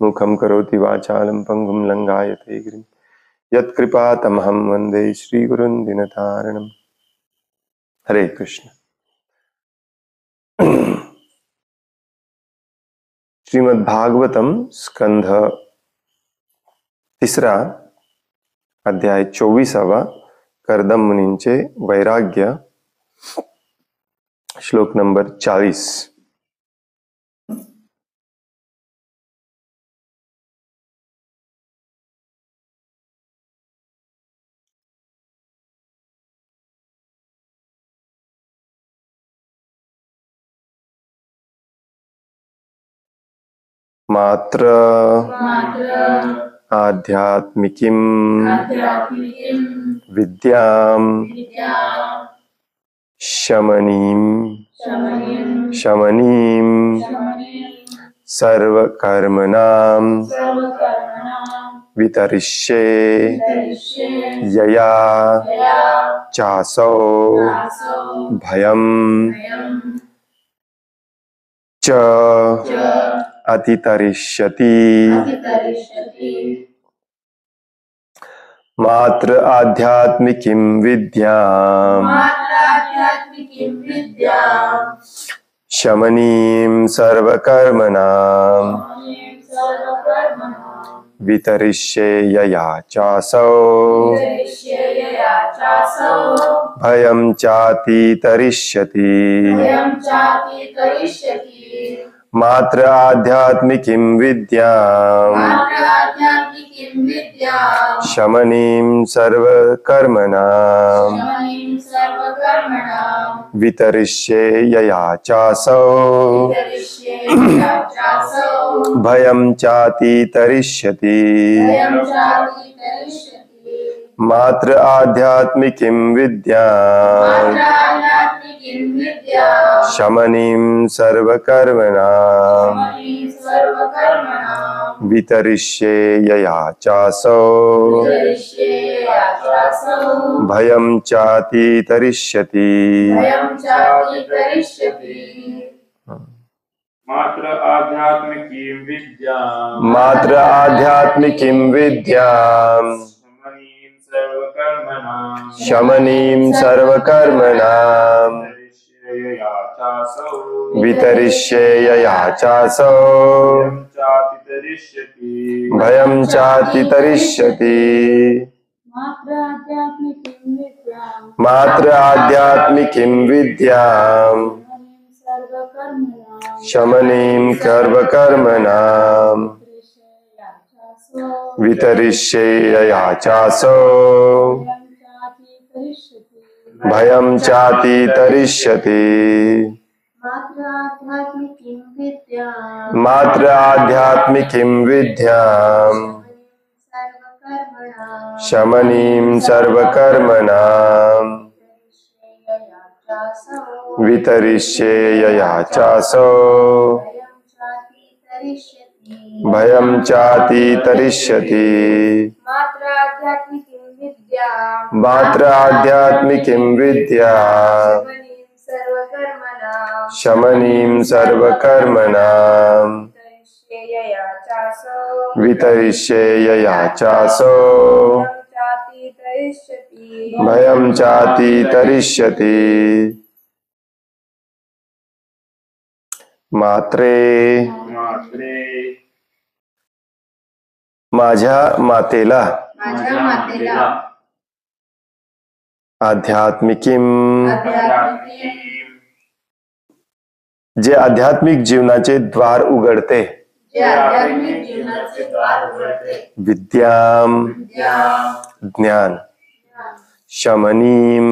मुखं करोति वाचालं पंगुं लंघायते गिरिं यत्कृपातमहं वन्दे श्रीगुरुं दीनतारिणम्। हरे कृष्ण। श्रीमद्भागवतम स्कंध तिसरा अध्याय 24 कर्दम मुनींचे वैराग्य श्लोक नंबर 40। मात्र आध्यात्मिकीं विद्यां शमनीं सर्वकर्मणां वितरिष्ये यया चासौ भयं च अतितरिष्यति। मात्र आध्यात्मिकीं विद्यां शमनीं सर्वकर्मणां वितरिष्ये यया चासौ भयं चातितरिष्यति। मात्र आध्यात्मिकीं विद्यां शमनीं सर्वकर्मणां वितरिष्ये यया चासौ भयं चातितरिष्यति। मात्र आध्यात्मिकीं विद्यां शमनीं सर्वकर्मणां वितरिष्ये यया चासौ भयं चातितरिष्यति। मात्र आध्यात्मिकीं विद्यां शमनीं सर्वकर्मणां वितरिष्ये यया चासौ भयं चातितरिष्यति। मात्र आध्यात्मिकीं विद्यां शमनीं सर्वकर्मणां वितरिष्ये यया चासौ भयं चातितरिष्यति। मात्र आध्यात्मिकीं विद्यां शमनीं सर्वकर्मणां वितरिष्ये यया चासौ भयं चातितरिष्यति। मात्र आध्यात्मिकीं विद्यां शमनीं सर्वकर्मणां वितरिष्ये यया चासौ भयं चातितरिष्यति। मात्रे माझ्या मातेला आध्यात्मिकीं जे आध्यात्मिक जीवनाचे द्वार उघडते विद्यां ज्ञान शमनीं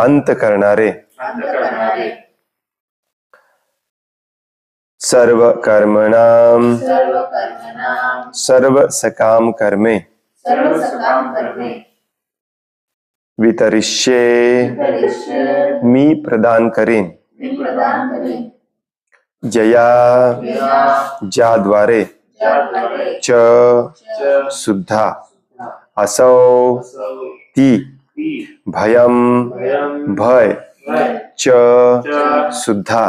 अंत करणारे सर्व कर्मणां सर्व सकाम कर्मे वितरिष्ये मी प्रदान करेन जया ज्याद्वारे च सुद्धा असौ ती भयं भय च सुद्धा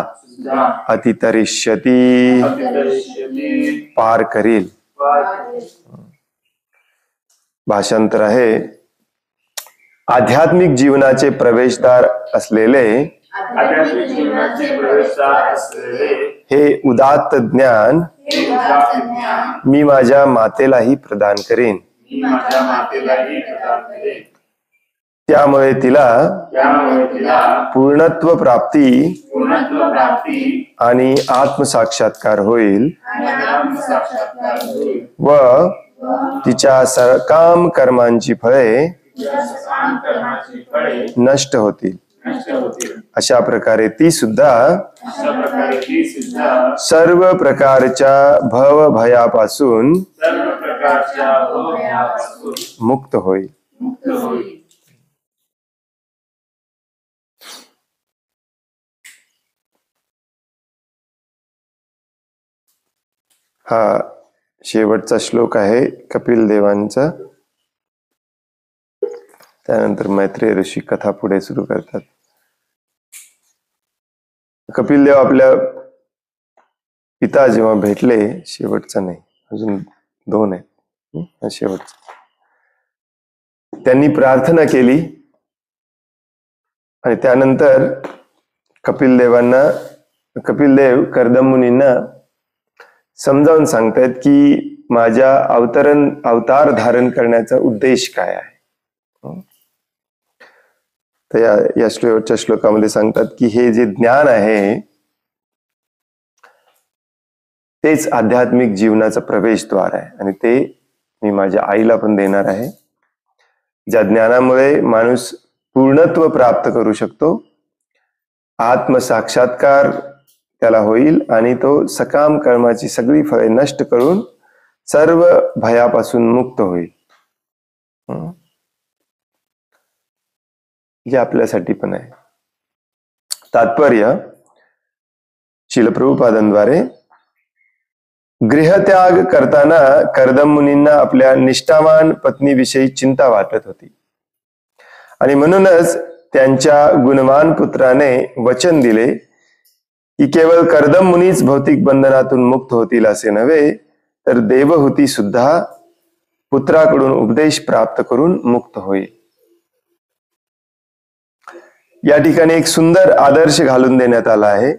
अतितरिष्यती पार करील. भाषांतर आहे. आध्यात्मिक जीवनाचे प्रवेशद्वार असलेले आध्यात्मिक जीवनाचे प्रवेशद्वार असलेले हे उदात्त ज्ञान हे उदात्त ज्ञान मी माझ्या मातेलाही प्रदान करेन. मी माझ्या मातेलाही प्रदान करेन. त्यामुळे तिला त्यामुळे पूर्णत्व प्राप्ती पूर्णत्व प्राप्ती आणि आत्मसाक्षात्कार होईल आणि आत्मसाक्षात्कार होईल. व तिच्या सकाम कर्मांची फळे सकाम कर्माची फळे नष्ट होतील. नष्ट होतील. अशा प्रकारे ती सुद्धा अशा प्रकारे ती सुद्धा सर्व प्रकारच्या भवभयापासून सर्व प्रकारच्या भवभयापासून मुक्त होईल. मुक्त होईल. हा शेवटचा श्लोक आहे कपिल देवांचा. त्यानंतर मैत्रेय ऋषी कथा पुढे सुरू करतात. कपिल देव आपल्या पिता जेव्हा भेटले, शेवटचा नाही, अजून 2 आहेत, शेवटचा, त्यांनी प्रार्थना केली आणि त्यानंतर कपिल देव कर्दम मुनींना समजावून सांगतायत की माझ्या अवतार धारण करण्याचा उद्देश काय आहे. तर या शेवटच्या श्लोकामध्ये सांगतात की हे जे ज्ञान आहे तेच आध्यात्मिक जीवनाचं प्रवेशद्वार आहे आणि ते मी माझ्या आईला पण देणार आहे. ज्या ज्ञानामुळे माणूस पूर्णत्व प्राप्त करू शकतो, आत्मसाक्षात्कार त्याला होईल आणि तो सकाम कर्माची सगळी फळे नष्ट करून सर्व भयापासून मुक्त होईल. हे आपल्यासाठी पण आहे. तात्पर्य श्रील प्रभुपादांद्वारे गृहत्याग करताना कर्दम मुनींना आपल्या निष्ठावान पत्नीविषयी चिंता वाटत होती आणि म्हणूनच त्यांच्या गुणवान पुत्राने वचन दिले की केवळ कर्दम मुनीच भौतिक बंधनातून मुक्त होतील असे नव्हे, तर देवहूती सुद्धा पुत्राकडून उपदेश प्राप्त करून मुक्त होईल. या ठिकाणी एक सुंदर आदर्श घालून देण्यात आला आहे.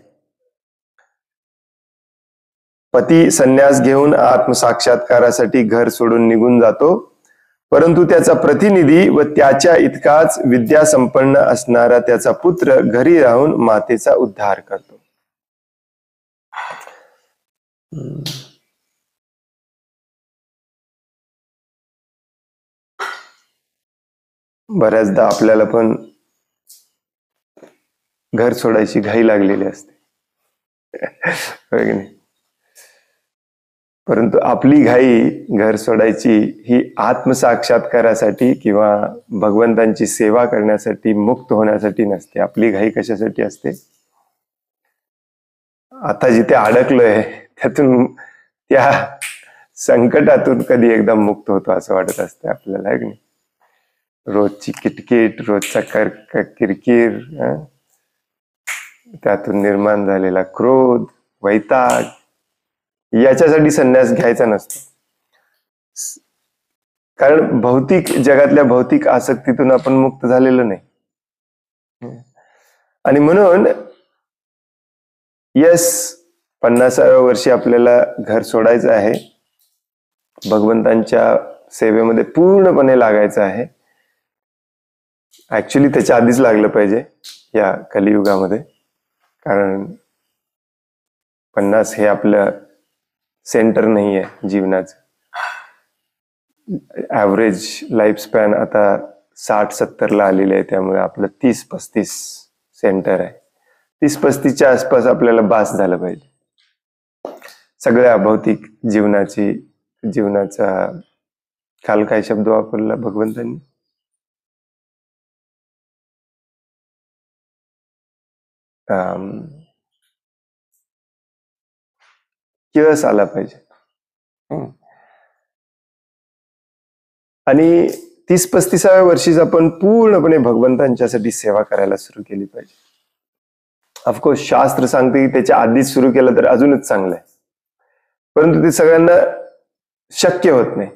पती संन्यास घेऊन आत्मसाक्षात्कारासाठी घर सोडून निघून जातो, परंतु त्याचा प्रतिनिधी व त्याच्या इतकाच विद्यासंपन्न असणारा त्याचा पुत्र घरी राहून मातेचा उद्धार करतो. बऱ्याचदा आपल्याला पण घर सोडायची घाई लागलेली असते, होय की नाही? परंतु आपली घाई घर सोडायची ही आत्मसाक्षात्कारासाठी किंवा भगवंतांची सेवा करण्यासाठी, मुक्त होण्यासाठी नसते. आपली घाई कशासाठी असते? आता जिथे अडकलोय त्यातून, त्या संकटातून कधी एकदम मुक्त होतो असं वाटत असते आपल्याला, है की नाही? रोजची किटकिट, रोजचा किरकिर, त्यातून निर्माण झालेला क्रोध, वैताग, याच्यासाठी संन्यास घ्यायचा नसतो. कारण भौतिक जगातल्या भौतिक आसक्तीतून आपण मुक्त झालेलो नाही. आणि म्हणून 50व्या वर्षी आपल्याला घर सोडायचं आहे, भगवंतांच्या सेवेमध्ये पूर्णपणे लागायचं आहे. ऍक्च्युली त्याच्या आधीच लागलं पाहिजे या कलियुगामध्ये, कारण 50 हे आपलं सेंटर नाही आहे जीवनाचं. ॲव्हरेज लाईफ स्पॅन आता 60-70 ला आलेले आहे, त्यामुळे आपलं 30-35 सेंटर आहे. 30-35च्या आसपास आपल्याला बास झालं पाहिजे सगळ्या भौतिक जीवनाचा. काल काय शब्द वापरला भगवंतांनी? किळस आला पाहिजे. आणि 30-35व्या वर्षीच आपण पूर्णपणे भगवंतांच्यासाठी सेवा करायला सुरू केली पाहिजे. ऑफकोर्स शास्त्र सांगते की त्याच्या आधीच सुरू केलं तर अजूनच चांगलं आहे, परंतु ते सगळ्यांना शक्य होत नाही.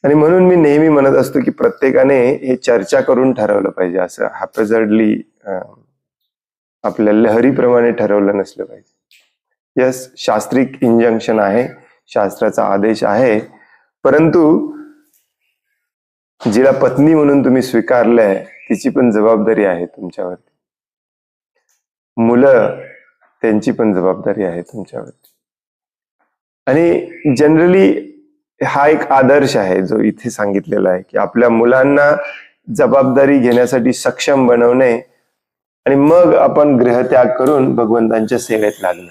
आणि म्हणून मी नेहमी म्हणत असतो की प्रत्येकाने हे चर्चा करून ठरवलं पाहिजे, असं हॅपझर्डली आपल्या लहरीप्रमाणे ठरवलं नसलं पाहिजे. यस, शास्त्रिक इंजंक्शन आहे, शास्त्राचा आदेश आहे, परंतु जिला पत्नी म्हणून तुम्ही स्वीकारलंय तिची पण जबाबदारी आहे तुमच्यावरती. मुलं, त्यांची पण जबाबदारी आहे तुमच्यावरती. आणि जनरली हा एक आदर्श आहे जो इथे सांगितलेला आहे की आपल्या मुलांना जबाबदारी घेण्यासाठी सक्षम बनवणे आणि मग आपण गृहत्याग करून भगवंतांच्या सेवेत लागणे.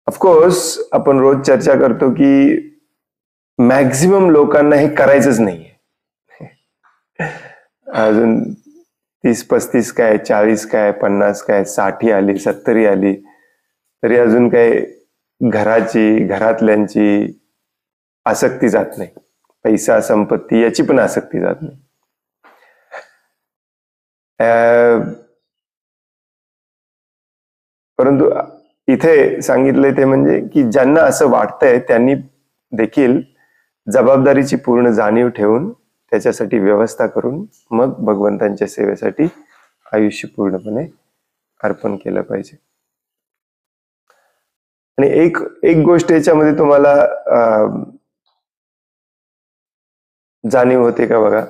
ऑफकोर्स आपण रोज चर्चा करतो की मॅक्झिमम लोकांना हे करायचंच नाहीये. अजून 30-35 काय, 40 काय, 50 काय, 60 आली, 70 आली तरी अजून काय घराची, घरातल्यांची आसक्ती जात नाही. पैसा, संपत्ती याची पण आसक्ती जात नाही. परंतु इथे सांगितलंय ते म्हणजे की ज्यांना असं वाटतंय त्यांनी देखील जबाबदारीची पूर्ण जाणीव ठेवून त्याच्यासाठी व्यवस्था करून मग भगवंतांच्या सेवेसाठी आयुष्य पूर्णपणे अर्पण केलं पाहिजे. आणि एक गोष्ट याच्यामध्ये तुम्हाला जाणीव होते का बघा,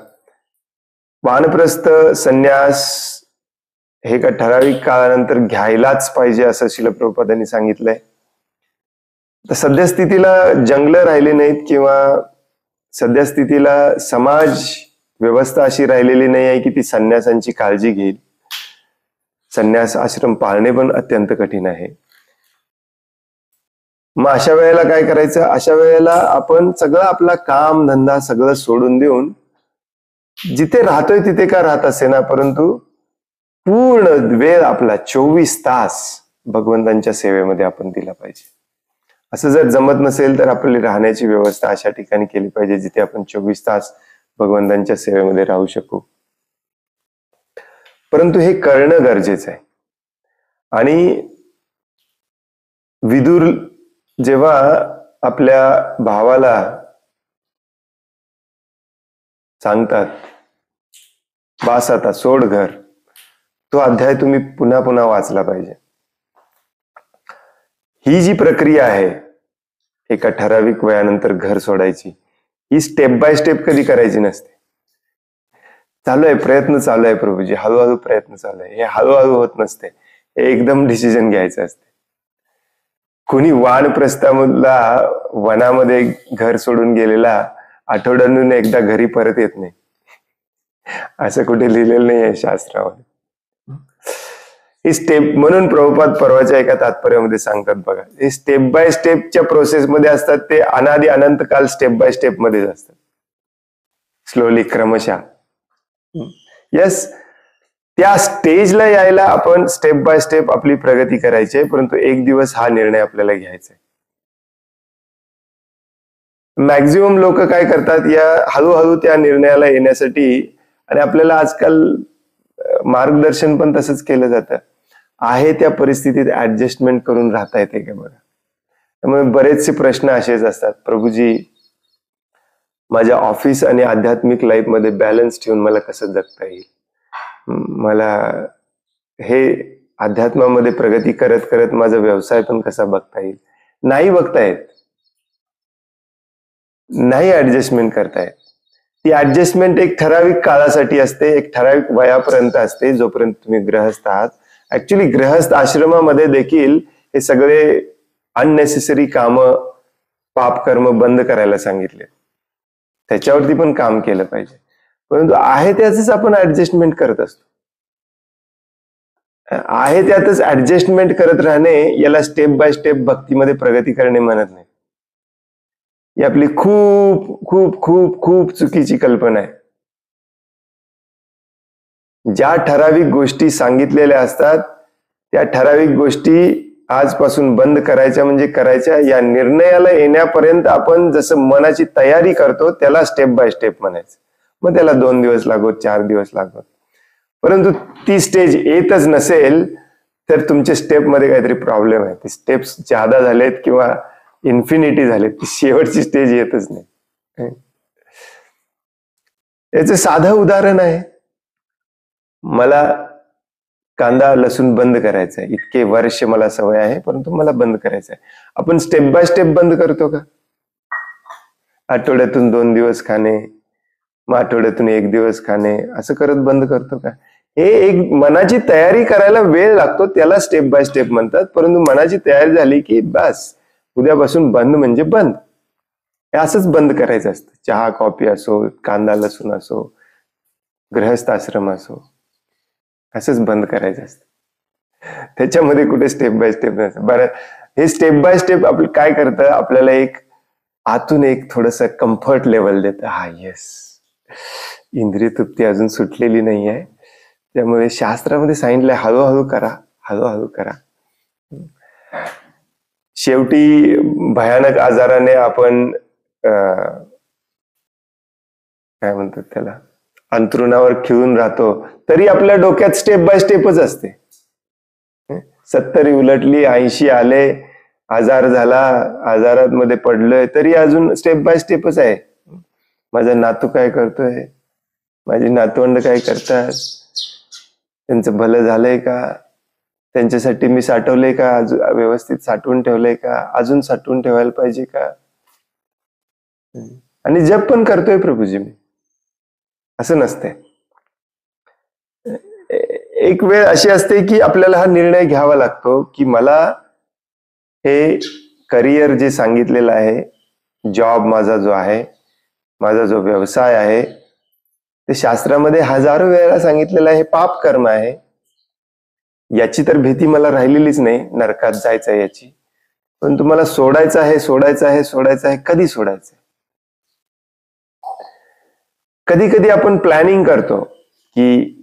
वानप्रस्थ संन्यास हे का ठराविक काळानंतर घ्यायलाच पाहिजे असं श्रील प्रभुपादांनी सांगितलंय. तर सद्यस्थितीला जंगलं राहिले नाहीत किंवा सद्यस्थितीला समाज व्यवस्था अशी राहिलेली नाही आहे की ती संन्यासांची काळजी घेईल. संन्यास आश्रम पाळणे पण अत्यंत कठीण आहे. मग अशा वेळेला काय करायचं, अशा वेळेला आपण सगळं आपला काम धंदा सगळं सोडून देऊन जिथे राहतोय तिथे का राहत असे ना, परंतु पूर्ण वेळ आपला 24 तास भगवंतांच्या सेवेमध्ये आपण दिला पाहिजे. असं जर जमत नसेल तर आपली राहण्याची व्यवस्था अशा ठिकाणी केली पाहिजे जिथे आपण 24 तास भगवंतांच्या सेवेमध्ये राहू शकू. परंतु हे करणं गरजेचं आहे. आणि विदुर जेव्हा आपल्या भावाला सांगतात बास आता सोड घर, तो अध्याय तुम्ही पुन्हा पुन्हा वाचला पाहिजे. ही जी प्रक्रिया आहे एका ठराविक वयानंतर घर सोडायची, ही स्टेप बाय स्टेप कधी करायची नसते. चालू आहे, प्रयत्न चालू आहे प्रभूजी, हळूहळू प्रयत्न चालू आहे, हे हळूहळू होत नसते, हे एकदम डिसिजन घ्यायचं असते. कोणी वानप्रस्थाला वनामध्ये घर सोडून गेलेला आठवड्यातून एकदा घरी परत येत नाही, असं कुठे लिहिलेलं नाही आहे शास्त्रामध्ये. ही स्टेप म्हणून प्रभुपाद परवाच्या एका तात्पर्यामध्ये सांगतात बघा, हे स्टेप बाय स्टेपच्या प्रोसेसमध्ये असतात, ते अनादि अनंत काल स्टेप बाय स्टेप मध्येच असतात, स्लोली क्रमशः. यस, त्या स्टेजला यायला आपण स्टेप बाय स्टेप आपली प्रगती करायची आहे, परंतु एक दिवस हा निर्णय आपल्याला घ्यायचा आहे. मॅक्झिमम लोक काय करतात, या हळूहळू त्या निर्णयाला येण्यासाठी, आणि आपल्याला आजकाल मार्गदर्शन पण तसंच केलं जातं, आहे त्या परिस्थितीत ऍडजस्टमेंट करून राहता येते का बघा. त्यामुळे बरेचसे प्रश्न असेच असतात, प्रभूजी माझ्या ऑफिस आणि आध्यात्मिक लाईफ मध्ये बॅलन्स ठेवून मला कसं जगता येईल, मला हे अध्यात्मामध्ये प्रगती करत करत माझा व्यवसाय पण कसा बघता येईल. नाही बघता येत, नाही ऍडजस्टमेंट करतायत. ती ऍडजस्टमेंट एक ठराविक काळासाठी असते, एक ठराविक वयापर्यंत असते, जोपर्यंत तुम्ही गृहस्थ आहात. ऍक्च्युली गृहस्थ आश्रमामध्ये देखील हे सगळे अननेसेसरी काम, पाप कर्म बंद करायला सांगितले, त्याच्यावरती पण काम केलं पाहिजे. परंतु आहे त्याच आपण ऍडजस्टमेंट करत असतो. आहे त्यातच ऍडजस्टमेंट करत राहणे याला स्टेप बाय स्टेप भक्तीमध्ये प्रगती करणे म्हणत नाही. ही आपली खूप खूप खूप खूप चुकीची कल्पना आहे. ज्या ठराविक गोष्टी सांगितलेल्या असतात त्या ठराविक गोष्टी आजपासून बंद करायच्या म्हणजे करायच्या, या निर्णयाला येण्यापर्यंत आपण जसं मनाची तयारी करतो त्याला स्टेप बाय स्टेप म्हणायचं. मग त्याला 2 दिवस लागोत, 4 दिवस लागोत. परंतु ती स्टेज येतच नसेल तर तुमच्या स्टेप मध्ये काहीतरी प्रॉब्लेम आहे. ती स्टेप्स जादा झालेत किंवा इन्फिनिटी झालेत, ती शेवटची स्टेज येतच नाही. याचं साधं उदाहरण आहे, मला कांदा लसूण बंद करायचा आहे, इतके वर्ष मला सवय आहे परंतु मला बंद करायचं आहे. आपण स्टेप बाय स्टेप बंद करतो का? आठवड्यातून 2 दिवस खाणे, मग आठवड्यातून 1 दिवस खाणे, असं करत बंद करतो का? हे एक मनाची तयारी करायला वेळ लागतो, त्याला स्टेप बाय स्टेप म्हणतात. परंतु मनाची तयारी झाली की बस उद्यापासून बंद म्हणजे बंद, हे असंच बंद करायचं असतं. चहा कॉफी असो, कांदा लसूण असो, गृहस्थ आश्रम असो, असंच बंद करायचं असतं. त्याच्यामध्ये कुठे स्टेप बाय स्टेप नसतं. बरं, हे स्टेप बाय स्टेप आपलं काय करतं, आपल्याला एक आतून एक थोडस कम्फर्ट लेवल देतं. हा येस, इंद्रिय तृप्ती अजून सुटलेली नाही आहे, त्यामुळे शास्त्रामध्ये सांगितलंय हळूहळू करा, हळूहळू करा. शेवटी भयानक आजाराने आपण काय म्हणतात त्याला, अंथरुणावर खिळून राहतो, तरी आपल्या डोक्यात स्टेप बाय स्टेपच असते. 70 उलटली, 80 आले, आजार झाला, आजारात मध्ये पडलोय, तरी अजून स्टेप बाय स्टेपच आहे. माझा नातू काय करतोय, माझी नातवंड काय करतात, त्यांचं भलं झालंय का, त्यांच्यासाठी मी साठवलंय का, व्यवस्थित साठवून ठेवलंय का, अजून साठवून ठेवायला पाहिजे का. आणि जप पण करतोय प्रभूजी मी, असं नसते. एक वेळ अशी असते की आपल्याला हा निर्णय घ्यावा लागतो की मला हे करिअर जे सांगितलेलं आहे, जॉब माझा जो आहे, माझा जो व्यवसाय आहे, ते शास्त्रामध्ये हजारो वेळा सांगितलेलं आहे पाप कर्म आहे. याची तर भीती मला राहिलेलीच नाही, नरकात जायचं याची. पण तुम्हाला सोडायचं आहे, सोडायचं आहे, सोडायचं आहे. कधी सोडायचं? कधी कधी आपण प्लॅनिंग करतो की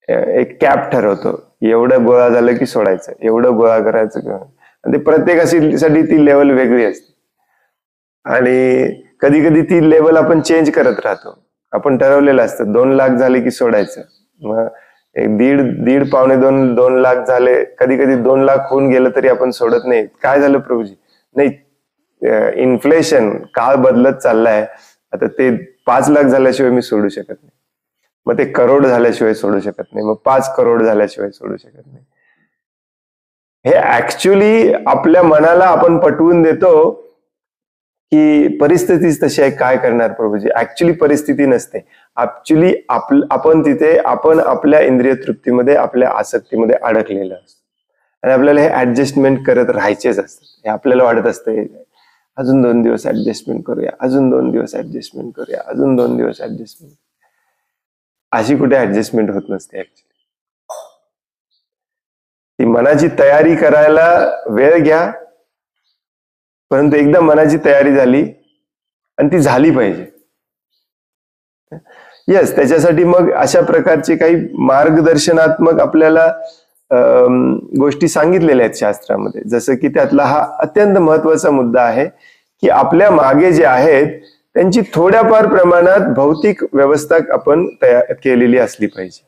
एक कॅप ठरवतो, एवढं गोळा झालं की सोडायचं, एवढं गोळा करायचं किंवा, आणि प्रत्येकासाठी ती लेवल वेगळी असते. आणि कधी कधी ती लेवल आपण चेंज करत राहतो. आपण ठरवलेलं असतं 2 लाख झाले की सोडायचं, मग एक दीड पावणे 2 लाख झाले, कधी कधी 2 लाख होऊन गेलं तरी आपण सोडत नाही. काय झालं प्रभूजी? नाही, इन्फ्लेशन, काळ बदलत चाललाय, आता ते 5 लाख झाल्याशिवाय मी सोडू शकत नाही, मग ते करोड झाल्याशिवाय सोडू शकत नाही, मग 5 करोड झाल्याशिवाय सोडू शकत नाही. हे ऍक्च्युली आपल्या मनाला आपण पटवून देतो की परिस्थितीच तशी आहे, काय करणार प्रभूजी. ऍक्च्युली परिस्थिती नसते. ऍक्च्युली आपण तिथे आपण आपल्या इंद्रिय तृप्तीमध्ये, आपल्या आसक्तीमध्ये अडकलेलं असतो आणि आपल्याला हे ऍडजस्टमेंट करत राहायचेच असतात. हे आपल्याला वाटत असतं अजून 2 दिवस ऍडजस्टमेंट करूया, अजून 2 दिवस ऍडजस्टमेंट करूया, अजून 2 दिवस ऍडजस्टमेंट. अशी कुठे ऍडजस्टमेंट होत नसते ऍक्च्युली. ती मनाची तयारी करायला वेळ घ्या, परंतु एकदा मनाची तयारी झाली, आणि ती झाली पाहिजे. येस, त्याच्यासाठी मग अशा प्रकारचे काही मार्गदर्शनात्मक आपल्याला गोष्टी सांगितलेल्या आहेत शास्त्रामध्ये. जसं की त्यातला हा अत्यंत महत्वाचा मुद्दा आहे की आपल्या मागे जे आहेत त्यांची थोड्याफार प्रमाणात भौतिक व्यवस्था आपण तयार केलेली असली पाहिजे,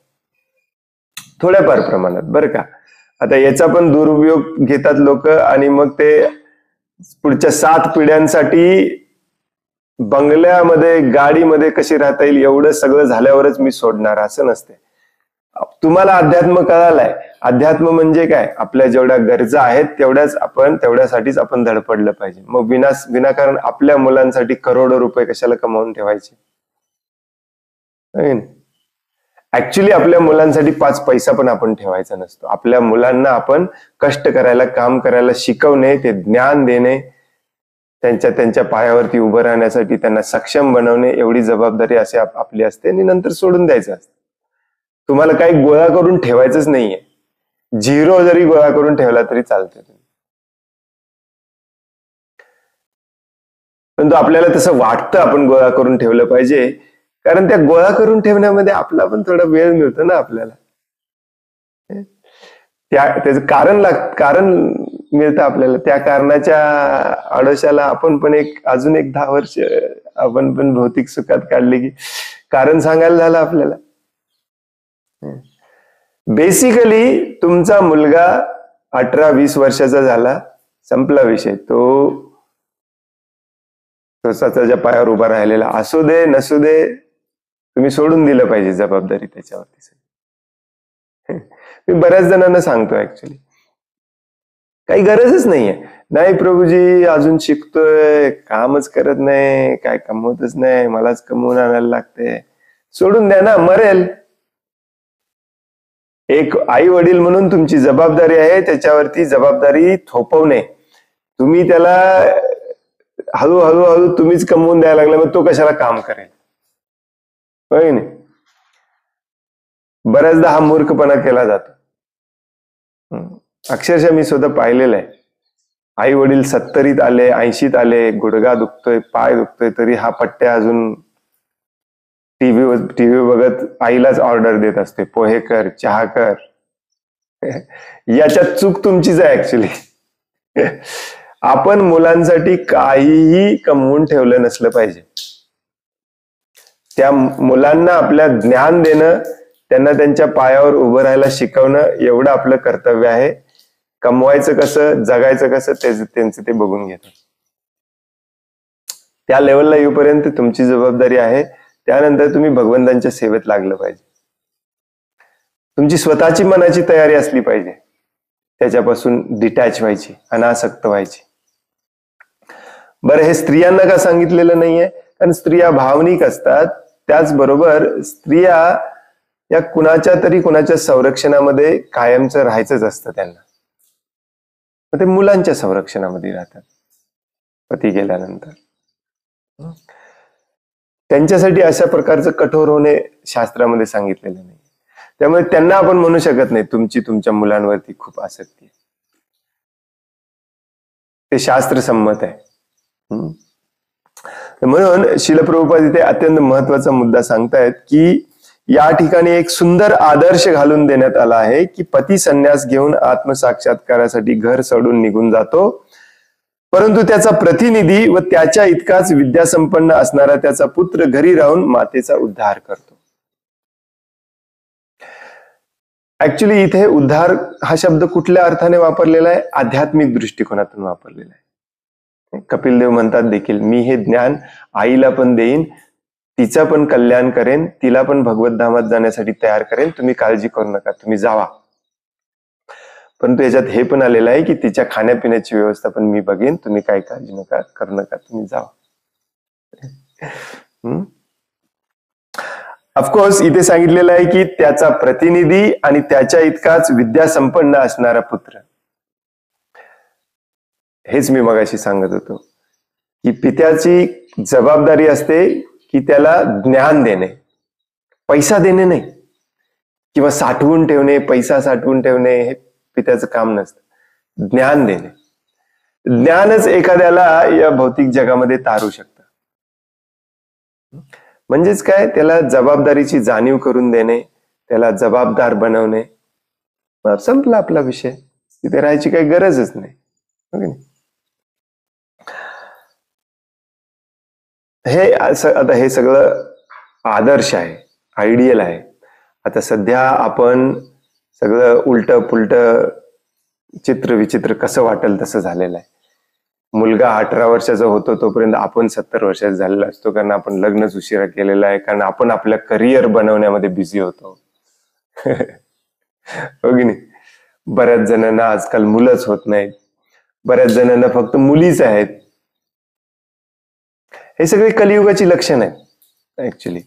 थोड्याफार प्रमाणात, बरं का. आता याचा पण दुरुपयोग घेतात लोक, आणि मग ते पुढच्या 7 पिढ्यांसाठी बंगल्यामध्ये, गाडीमध्ये कशी राहता येईल एवढं सगळं झाल्यावरच मी सोडणार, असं नसते. तुम्हाला अध्यात्म कळालाय, अध्यात्म म्हणजे काय, आपल्या जेवढ्या गरजा आहेत तेवढ्यासाठीच आपण धडपडलं पाहिजे. मग विनाकारण आपल्या मुलांसाठी करोडो रुपये कशाला कमावून ठेवायचे. ऍक्च्युली आपल्या मुलांसाठी 5 पैसा पण आपण ठेवायचा नसतो. आपल्या मुलांना आपण कष्ट करायला, काम करायला शिकवणे, ते ज्ञान देणे, त्यांच्या पायावरती उभं राहण्यासाठी त्यांना सक्षम बनवणे, एवढी जबाबदारी असे आपली असते, आणि नंतर सोडून द्यायचं असतं. तुम्हाला काही गोळा करून ठेवायचंच नाहीये. 0 जरी गोळा करून ठेवला तरी चालते. परंतु आपल्याला तसं वाटतं आपण गोळा करून ठेवलं पाहिजे, कारण त्या गोळा करून ठेवण्यामध्ये आपला पण थोडा वेळ मिळतो ना आपल्याला. त्याचं कारण मिळतं आपल्याला. त्या कारणाच्या आडोशाला आपण पण अजून एक 10 वर्ष आपण पण भौतिक सुखात काढले की कारण सांगायला झालं आपल्याला. बेसिकली तुमचा मुलगा 18-20 वर्षाचा झाला, संपला विषय. तो स्वतःच्या पायावर उभा राहिलेला असू दे नसू दे, तुम्ही सोडून दिलं पाहिजे जबाबदारी त्याच्यावरती. मी बऱ्याच जणांना सांगतो ऍक्च्युली काही गरजच नाहीये. नाही प्रभूजी अजून शिकतोय, कामच करत नाही, काय कमवतच नाही, मलाच कमवून आणायला लागते. सोडून द्या ना, मरेल. एक आई वडील म्हणून तुमची जबाबदारी आहे, त्याच्यावरती जबाबदारी थोपवणे. तुम्ही त्याला हळूहळू तुम्हीच कमवून द्यायला लागला, मग तो कशाला काम करेल? होय नाही. बऱ्याचदा हा मूर्खपणा केला जातो. अक्षरशः मी स्वतः पाहिलेलं आहे. आई वडील 70त आले, 80त आले, गुडघा दुखतोय, पाय दुखतोय, तरी हा पट्ट्या अजून टीव्ही बघत आईलाच ऑर्डर देत असते, पोहे कर, चहा कर. याच्यात चूक तुमचीच आहे ऍक्च्युली. आपण मुलांसाठी काहीही कमवून ठेवलं नसलं पाहिजे. त्या मुलांना आपल्या ज्ञान देणं, त्यांना त्यांच्या पायावर उभं राहायला शिकवणं एवढं आपलं कर्तव्य आहे. कमवायचं कसं, जगायचं कसं, त्यांचं ते बघून घेतात. त्या लेवलला येऊपर्यंत तुमची जबाबदारी आहे. त्यानंतर तुम्ही भगवंतांच्या सेवेत लागलं पाहिजे. तुमची स्वतःची मनाची तयारी असली पाहिजे त्याच्यापासून डिटॅच व्हायची, अनासक्त व्हायची. बरं, हे स्त्रियांना का सांगितलेलं नाहीये? कारण स्त्रिया भावनिक असतात. त्याचबरोबर स्त्रिया या कुणाच्या संरक्षणामध्ये कायमचं राहायचंच असतं त्यांना. ते मुलांच्या संरक्षणामध्ये राहतात पती गेल्यानंतर. त्यांच्यासाठी अशा प्रकारचं कठोर होणे शास्त्रामध्ये सांगितलेलं नाही. त्यामुळे त्यांना आपण म्हणू शकत नाही तुमची तुमच्या मुलांवरती खूप आसक्ती आहे. ते शास्त्र संमत आहे. म्हणून श्रील प्रभुपाद इथे अत्यंत महत्वाचा मुद्दा सांगतायत की या ठिकाणी एक सुंदर आदर्श घालून देण्यात आला आहे की पती संन्यास घेऊन आत्मसाक्षात्कारासाठी घर सोडून निघून जातो, परंतु त्याचा प्रतिनिधी व त्याच्या इतकाच विद्यासंपन्न असणारा त्याचा पुत्र घरी राहून मातेचा उद्धार करतो. ऍक्च्युली इथे उद्धार हा शब्द कुठल्या अर्थाने वापरलेला आहे? आध्यात्मिक दृष्टिकोनातून वापरलेला आहे. कपिलदेव म्हणतात देखील, मी हे ज्ञान आईला पण देईन, तिचं पण कल्याण करेन, तिला पण भगवत धामात जाण्यासाठी तयार करेन, तुम्ही काळजी करू नका, तुम्ही जावा. परंतु याच्यात हे पण आलेलं आहे की तिच्या खाण्यापिण्याची व्यवस्था पण मी बघेन, तुम्ही काही काळजी नका करू नका, तुम्ही जावा. ऑफकोर्स इथे सांगितलेलं आहे की त्याचा प्रतिनिधी आणि त्याच्या इतकाच विद्यासंपन्न असणारा पुत्र. हेच मी मगाशी सांगत होतो की पित्याची जबाबदारी असते की त्याला ज्ञान देणे, पैसा देणे नाही, किंवा साठवून ठेवणे, पैसा साठवून ठेवणे हे पित्याचं काम नसतं. ज्ञान देणे. ज्ञानच एखाद्याला या भौतिक जगामध्ये तारू शकतं. म्हणजेच काय, त्याला जबाबदारीची जाणीव करून देणे, त्याला जबाबदार बनवणे. संपला आपला विषय, तिथे राहायची काही गरजच नाही. आता हे सगळं आदर्श आहे, आयडियल आहे. आता सध्या आपण सगळं उलट पुलट चित्र विचित्र कसं वाटेल तसं झालेलं आहे. मुलगा 18 वर्षाचा होतो तोपर्यंत आपण 70 वर्षाचा झालेला असतो, कारण आपण लग्नच उशिरा केलेलं आहे, कारण आपण आपल्या करिअर बनवण्यामध्ये बिझी होतो. हो की नाही? बऱ्याच जणांना आजकाल मुलंच होत नाहीत, बऱ्याच जणांना फक्त मुलीच आहेत. हे सगळे कलियुगाची लक्षण आहेत ऍक्च्युली.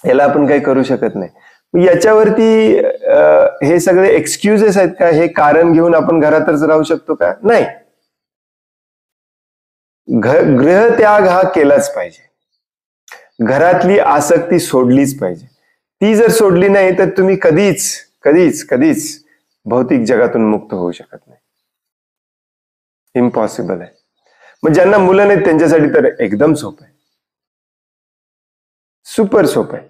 याला आपण काही करू शकत नाही. याच्यावरती हे सगळे एक्सक्युजेस आहेत का? हे कारण घेऊन आपण घरातच राहू शकतो का? नाही. गृहत्याग हा केलाच पाहिजे. घरातली आसक्ती सोडलीच पाहिजे. ती जर सोडली नाही तर तुम्ही कधीच कधीच कधीच भौतिक जगातून मुक्त होऊ शकत नाही. इम्पॉसिबल आहे. मग ज्यांना मुलं नाहीत त्यांच्यासाठी तर एकदम सोपं आहे, सुपर सोपं आहे.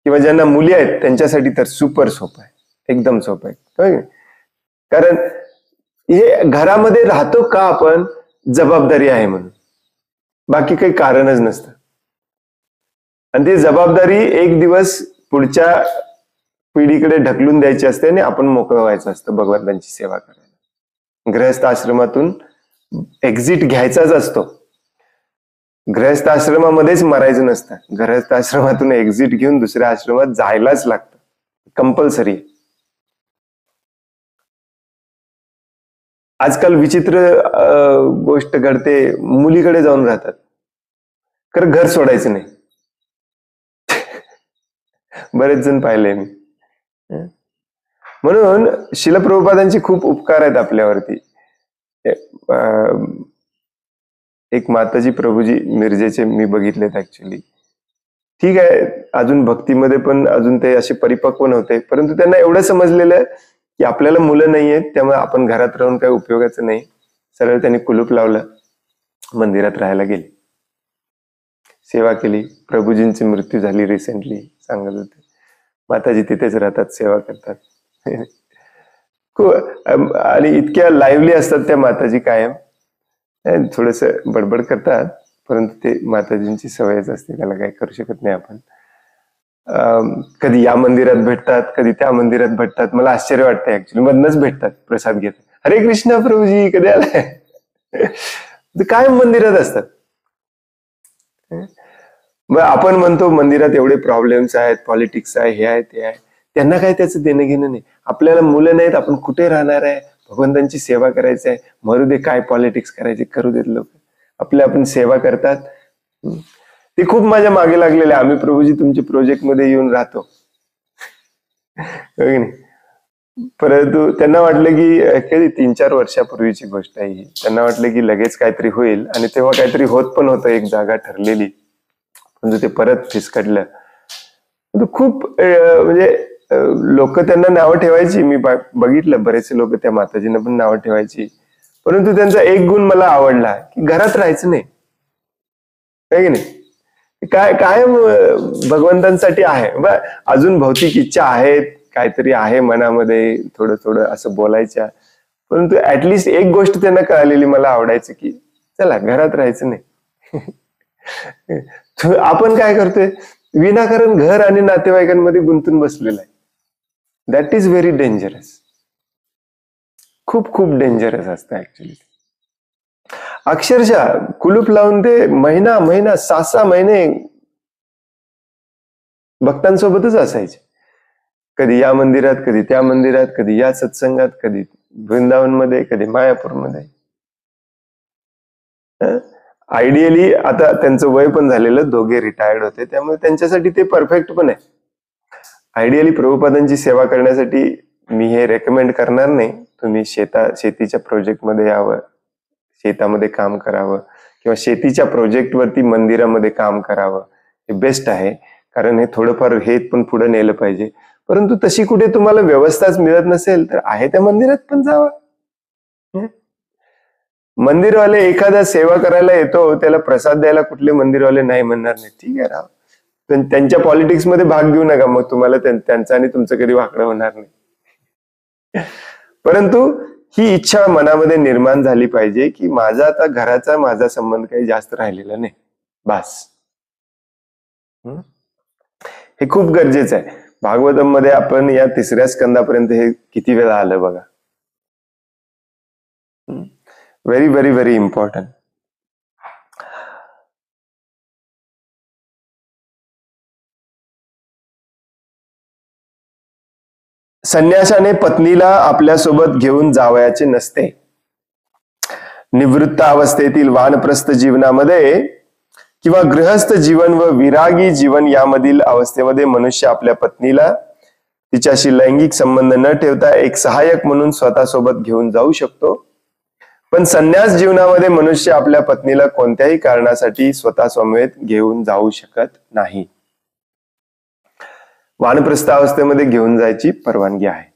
किंवा ज्यांना मुली आहेत त्यांच्यासाठी तर सुपर सोपं आहे, एकदम सोपं आहे. कारण हे घरामध्ये राहतो का आपण? जबाबदारी आहे म्हणून, बाकी काही कारणच नसतं. आणि ती जबाबदारी एक दिवस पुढच्या पिढीकडे ढकलून द्यायची असते आणि आपण मोकळं व्हायचं असतं भगवंतांची सेवा करायला. गृहस्थ आश्रमातून एक्झिट घ्यायचाच असतो. गृहस्थ आश्रमामध्येच मरायचं नसतं. गृहस्थ आश्रमातून एक्झिट घेऊन दुसऱ्या आश्रमात जायलाच लागतं, कंपल्सरी. आजकाल विचित्र गोष्ट घडते, मुलीकडे जाऊन राहतात, खरं घर सोडायचं नाही. बरेच जण पाहिले मी. म्हणून श्रील प्रभुपादांचे खूप उपकार आहेत आपल्यावरती. एक माताजी प्रभूजी मिरजेचे मी बघितलेत ऍक्च्युली. ठीक आहे, अजून भक्तीमध्ये पण अजून ते असे परिपक्व नव्हते, परंतु त्यांना एवढं समजलेलं की आपल्याला मुलं नाही आहेत, त्यामुळे आपण घरात राहून काही उपयोगाचं नाही. सरळ त्यांनी कुलूप लावलं, मंदिरात राहायला गेले, सेवा केली. प्रभूजींची मृत्यू झाली रिसेंटली, सांगत होते. माताजी तिथेच राहतात, सेवा करतात. आणि इतक्या लाईव्हली असतात त्या माताजी कायम. थोडस बडबड करतात, परंतु ते माताजींची सवयच असते, त्याला काही करू शकत नाही आपण. कधी या मंदिरात भेटतात, कधी त्या मंदिरात भेटतात. मला आश्चर्य वाटतं ऍक्च्युली, मधनच भेटतात प्रसाद घेत. हरे कृष्ण प्रभूजी कधी आलाय? काय मंदिरात असतात. मग आपण म्हणतो मंदिरात एवढे प्रॉब्लेम्स आहेत, पॉलिटिक्स आहे, हे आहे ते आहे. त्यांना काय त्याचं देणं घेणं नाही. आपल्याला मुलं नाहीत, आपण कुठे राहणार आहे? भगवंतांची सेवा करायची आहे, मरू दे काय पॉलिटिक्स करायचे, करू देत लोक. आपण सेवा करतात. ते खूप माझ्या मागे लागलेले. आम्ही प्रभूजी तुमच्या प्रोजेक्ट मध्ये येऊन राहतो, परंतु त्यांना वाटलं की कधी 3-4 वर्षापूर्वीची गोष्ट आहे ही. त्यांना वाटलं की लगेच काहीतरी होईल, आणि तेव्हा काहीतरी होत पण होतं, एक जागा ठरलेली, म्हणजे ते परत फिसकटलं. खूप म्हणजे लोक त्यांना नावं ठेवायची. मी बघितलं, बरेचसे लोक त्या माताजींना पण नावं ठेवायची. परंतु त्यांचा एक गुण मला आवडला, की घरात राहायचं नाही, आहे की नाही. काय भगवंतांसाठी आहे. अजून भौतिक इच्छा आहेत, काहीतरी आहे मनामध्ये, थोडं थोडं असं बोलायच्या. परंतु ऍटलिस्ट एक गोष्ट त्यांना कळालेली मला आवडायची, की चला घरात राहायचं नाही. आपण काय करतोय, विनाकारण घर आणि नातेवाईकांमध्ये गुंतून बसलेला आहे. That is very dangerous. खूप खूप डेंजरस असतं ऍक्च्युली. अक्षरशः कुलूप लावून ते महिना 6-6 महिने भक्तांसोबतच असायचे. कधी या मंदिरात, कधी त्या मंदिरात, कधी या सत्संगात, कधी वृंदावनमध्ये, कधी मायापूरमध्ये. आयडियली आता त्यांचं वय पण झालेलं, दोघे रिटायर्ड होते, त्यामुळे त्यांच्यासाठी ते परफेक्ट पण आहे. आयडियली प्रभुपादांची सेवा करण्यासाठी मी हे रेकमेंड करणार नाही, तुम्ही शेतीच्या प्रोजेक्टमध्ये यावं, शेतामध्ये काम करावं, किंवा शेतीच्या प्रोजेक्टवरती मंदिरामध्ये काम करावं, हे बेस्ट आहे. कारण हे थोडंफार हे पण पुढे नेलं पाहिजे. परंतु तशी कुठे तुम्हाला व्यवस्थाच मिळत नसेल तर आहे त्या मंदिरात पण जावं. मंदिरवाले एखादा सेवा करायला येतो, त्याला प्रसाद द्यायला कुठले मंदिरवाले नाही म्हणणार नाही, ठीक आहे राव, पण त्यांच्या पॉलिटिक्स मध्ये भाग घेऊ नका, मग तुम्हाला त्यांचं आणि तुमचं कधी वाकडं होणार नाही. परंतु ही इच्छा मनामध्ये निर्माण झाली पाहिजे, की माझा आता घराचा माझा संबंध काही जास्त राहिलेला नाही, बास. हे खूप गरजेचं आहे. भागवतम मध्ये आपण या 3ऱ्या स्कंदापर्यंत हे किती वेळा आलं बघा. Very very very important. संन्यासाने पत्नीला आपल्यासोबत घेऊन जावयाचे नसते. निवृत्त अवस्थेतील वानप्रस्थ जीवनामध्ये किंवा गृहस्थ जीवन व विरागी जीवन यामधील अवस्थेमध्ये मनुष्य आपल्या पत्नीला तिच्याशी लैंगिक संबंध न ठेवता एक सहाय्यक म्हणून स्वतःसोबत घेऊन जाऊ शकतो. पण संन्यास जीवनामध्ये मनुष्य आपल्या पत्नीला कोणत्याही कारणासाठी स्वतः समवेत घेऊन जाऊ शकत नाही. वानप्रस्थ अवस्थेमध्ये घेऊन जायची परवानगी आहे.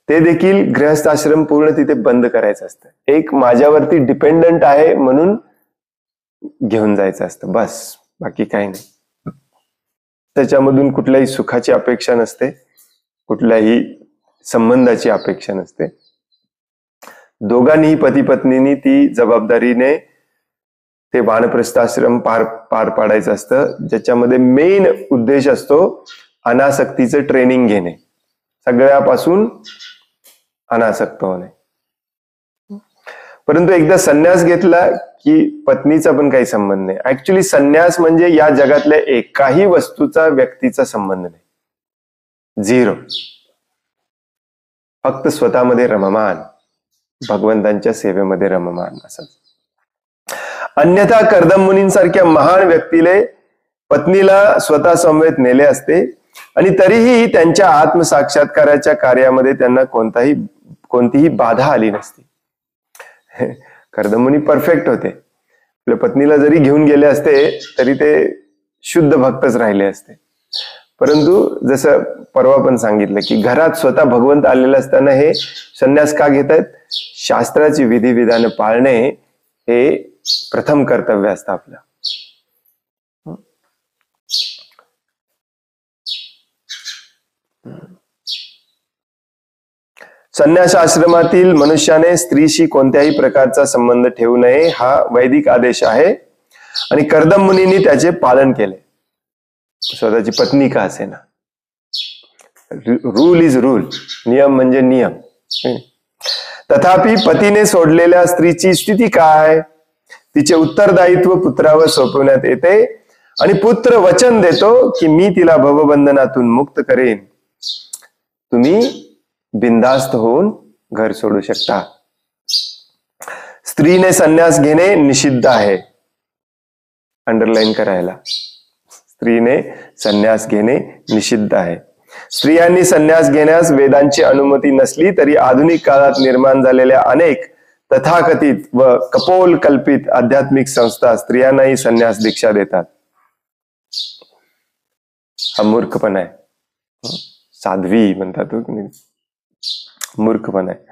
ते देखील गृहस्थ आश्रम पूर्ण तिथे बंद करायचं असतं. एक माझ्यावरती डिपेंडंट आहे म्हणून घेऊन जायचं असतं, बस, बाकी काही नाही. त्याच्यामधून कुठल्याही सुखाची अपेक्षा नसते, कुठल्याही संबंधाची अपेक्षा नसते. दोघांनीही पती पत्नीनी ती जबाबदारीने ते वानप्रस्थाश्रम पार पाडायचं असतं, ज्याच्यामध्ये मेन उद्देश असतो अनासक्तीचं ट्रेनिंग घेणे, सगळ्यापासून अनासक्त होणे. परंतु एकदा संन्यास घेतला की पत्नीचा पण काही संबंध नाही. ऍक्च्युली संन्यास म्हणजे या जगातल्या एकाही वस्तूचा व्यक्तीचा संबंध नाही, 0. फक्त स्वतःमध्ये रममान, भगवंतांच्या सेवेमध्ये रममान असं. अन्यथा कर्दम मुनींसारख्या महान व्यक्तीले पत्नीला स्वतः समवेत नेले असते आणि तरीही त्यांच्या आत्मसाक्षात्काराच्या कार्यामध्ये त्यांना कोणतीही बाधा आली नसती. कर्दम मुनी परफेक्ट होते. आपल्या पत्नीला जरी घेऊन गेले असते तरी ते शुद्ध भक्तच राहिले असते. परंतु जसं परवा पण सांगितलं की घरात स्वतः भगवंत आलेले असताना हे संन्यास का घेत आहेत? शास्त्राची विधिविधान पाळणे हे प्रथम कर्तव्य असतं आपलं. संन्यास आश्रमातील मनुष्याने स्त्रीशी कोणत्याही प्रकारचा संबंध ठेवू नये हा वैदिक आदेश आहे आणि कर्दम मुनींनी त्याचे पालन केले, स्वतःची पत्नी का असेना. रूल इज रूल, नियम म्हणजे नियम. तथापि पतीने सोडलेल्या स्त्रीची स्थिती काय? तिचे उत्तरदायित्व पुत्रावर सोपवण्यात येते आणि पुत्र वचन देतो की मी तिला भवबंधनातून मुक्त करेन. तुम्ही बिनधास्त होऊन घर सोडू शकता. स्त्रीने संन्यास घेणे निषिद्ध आहे. अंडरलाईन करायला, स्त्रीने संन्यास घेणे निषिद्ध आहे. स्त्रियांनी संन्यास घेण्यास वेदांची अनुमती नसली तरी आधुनिक काळात निर्माण झालेल्या अनेक तथाकथित व कपोल कल्पित आध्यात्मिक संस्था स्त्रियांनाही संन्यास दीक्षा देतात. हा मूर्खपणा आहे. साध्वी म्हणतात, मूर्खपणा आहे.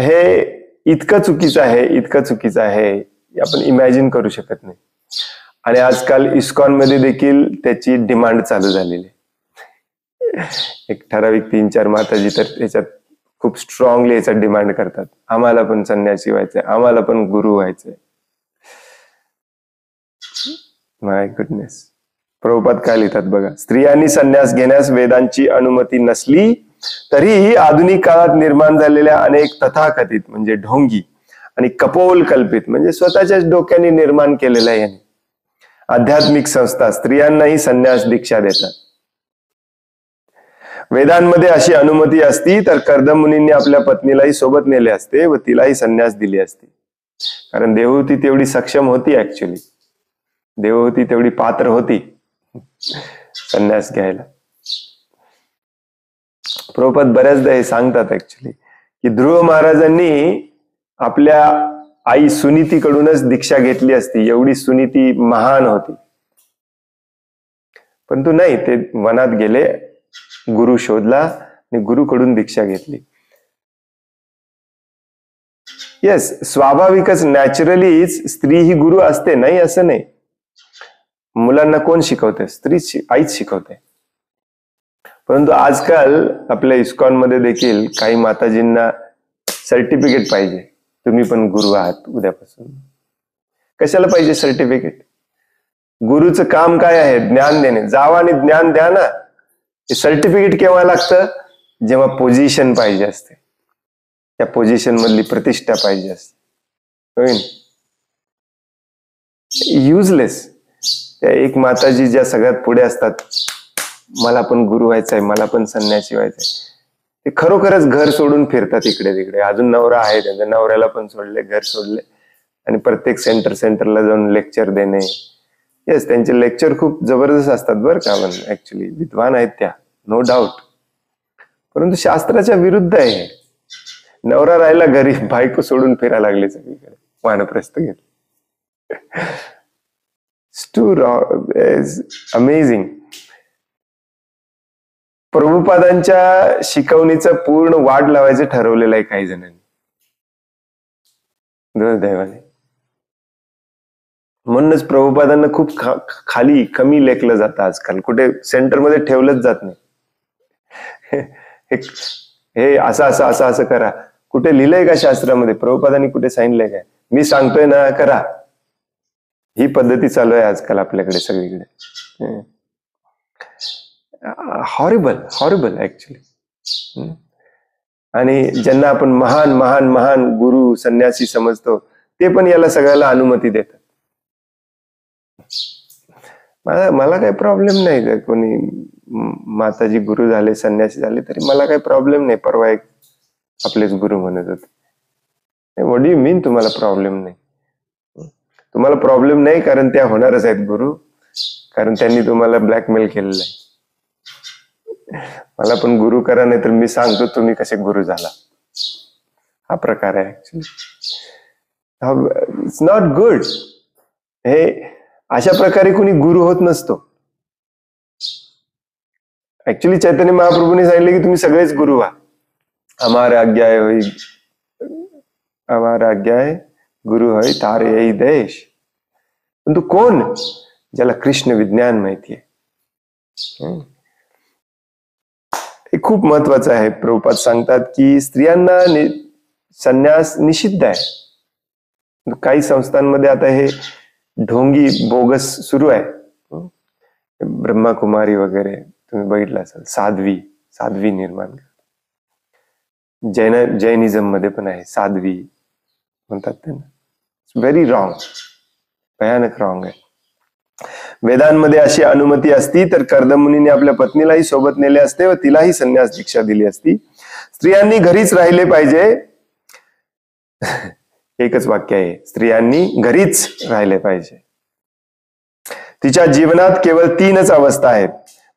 हे इतकं चुकीचं आहे आपण इमॅजिन करू शकत नाही. आणि आजकाल इस्कॉन मध्ये देखील त्याची डिमांड चालू झालेली आहे. एक ठराविक 3-4 माताजी तर त्याच्यात खूप स्ट्रॉंगली याच्यात डिमांड करतात, आम्हाला पण संन्यासी व्हायचंय, आम्हाला पण गुरु व्हायचंय. माय गुडनेस. प्रभुपाद काय लिहितात बघा, स्त्रियांनी संन्यास घेण्यास वेदांची अनुमती नसली तरीही आधुनिक काळात निर्माण झालेल्या अनेक तथाकथित म्हणजे ढोंगी आणि कपोल कल्पित म्हणजे स्वतःच्याच डोक्याने निर्माण केलेल्या याने आध्यात्मिक संस्था स्त्रियांनाही संन्यास दीक्षा देतात. वेदांमध्ये अशी अनुमती असती तर कर्दम मुनींनी आपल्या पत्नीलाही सोबत नेले असते व तिलाही संन्यास दिली असती. कारण देवहूती तेवढी सक्षम होती, ऍक्च्युली देवहूती तेवढी पात्र होती संन्यास घ्यायला. प्रभुपाद बऱ्याचदा हे सांगतात ऍक्च्युली की ध्रुव महाराजांनी आपल्या आई सुनीतीकडूनच दीक्षा घेतली असती, एवढी सुनीती महान होती. परंतु नाही, ते वनात गेले, गुरु शोधला आणि गुरुकडून दीक्षा घेतली. येस, स्वाभाविकच नॅचरलीच स्त्री ही गुरु असते, नाही असं नाही. मुलांना कोण शिकवते? स्त्रीच, आईच शिकवते. परंतु आजकाल आपल्या इस्कॉन मध्ये देखील काही माताजींना सर्टिफिकेट पाहिजे, तुम्ही पण गुरु आहात उद्यापासून. कशाला पाहिजे सर्टिफिकेट? गुरुचं काम काय आहे? ज्ञान देणे. जावा आणि ज्ञान द्या ना. हे सर्टिफिकेट केव्हा लागतं? जेव्हा पोझिशन पाहिजे असते, त्या पोझिशन मधली प्रतिष्ठा पाहिजे असते. युजलेस. त्या एक माताजी ज्या सगळ्यात पुढे असतात, मला पण गुरु व्हायचंय, मला पण संन्यासी व्हायचंय, ते खरोखरच घर सोडून फिरतात इकडे तिकडे. अजून नवरा आहे त्यांच्या, नवऱ्याला पण सोडले, घर सोडले आणि प्रत्येक सेंटरला जाऊन लेक्चर देणे. येस, त्यांचे लेक्चर खूप जबरदस्त असतात बरं का. पण ऍक्च्युली विद्वान आहेत त्या, नो डाऊट. परंतु शास्त्राच्या विरुद्ध आहे. नवरा राहिला घरी, बायको सोडून फिरायला लागले सगळीकडे, वानप्रस्थ घेत. अमेझिंग. प्रभुपादांच्या शिकवणीचं पूर्ण वाट लावायचं ठरवलेलं आहे काही जणांनी, दुर्दैवाने. म्हणूनच प्रभुपादांना खूप कमी लेखलं जातं आजकाल, कुठे सेंटरमध्ये ठेवलंच जात नाही. हे असं असं असं असं करा. कुठे लिहिलंय का शास्त्रामध्ये? प्रभुपादांनी कुठे सांगितलंय काय? मी सांगतोय ना करा. ही पद्धती चालू आहे आजकाल आपल्याकडे सगळीकडे. Horrible horrible actually. आणि ज्यांना आपण महान महान महान गुरु संन्यासी समजतो ते पण याला सगळ्याला अनुमती देतात. मला काही प्रॉब्लेम नाही. कोणी माताजी गुरु झाले, संन्यासी झाले तरी मला काही प्रॉब्लेम नाही. परवा एक आपलेच गुरु म्हणत होते. व्हॉट डू यू मीन तुम्हाला प्रॉब्लेम नाही? तुम्हाला प्रॉब्लेम नाही कारण त्या होणारच आहेत गुरु, कारण त्यांनी तुम्हाला ब्लॅकमेल केलेलं आहे. मला पण गुरु करा, नाही तर मी सांगतो तुम्ही कसे गुरु झाला. हा प्रकार आहे ऍक्च्युली. It's not good. हे अशा प्रकारे कोणी गुरु होत नसतो. ऍक्च्युली चैतन्य महाप्रभूंनी सांगितले की तुम्ही सगळेच गुरु व्हा. हमारा आज्ञा होई, हमारा आज्ञा आहे गुरु होय तारे यही देश. पण तू कोण? ज्याला कृष्ण विज्ञान माहितीये. हे खूप महत्वाचं आहे. प्रभुपाद सांगतात की स्त्रियांना संन्यास निषिद्ध आहे. काही संस्थांमध्ये आता हे ढोंगी बोगस सुरू आहे. ब्रह्माकुमारी वगैरे तुम्ही बघितलं असाल. साध्वी निर्माण. जैनिझम मध्ये पण आहे साध्वी म्हणतात त्यांना. व्हेरी रॉंग, भयानक रॉंग आहे. वेदांमध्ये अशी अनुमती असती तर कर्दमुनीने आपल्या पत्नीलाही सोबत नेले असते व तिलाही संन्यास दीक्षा दिली असती. स्त्रियांनी घरीच राहिले पाहिजे. एकच वाक्य आहे, स्त्रियांनी घरीच राहिले पाहिजे. तिच्या जीवनात केवळ 3च अवस्था आहेत.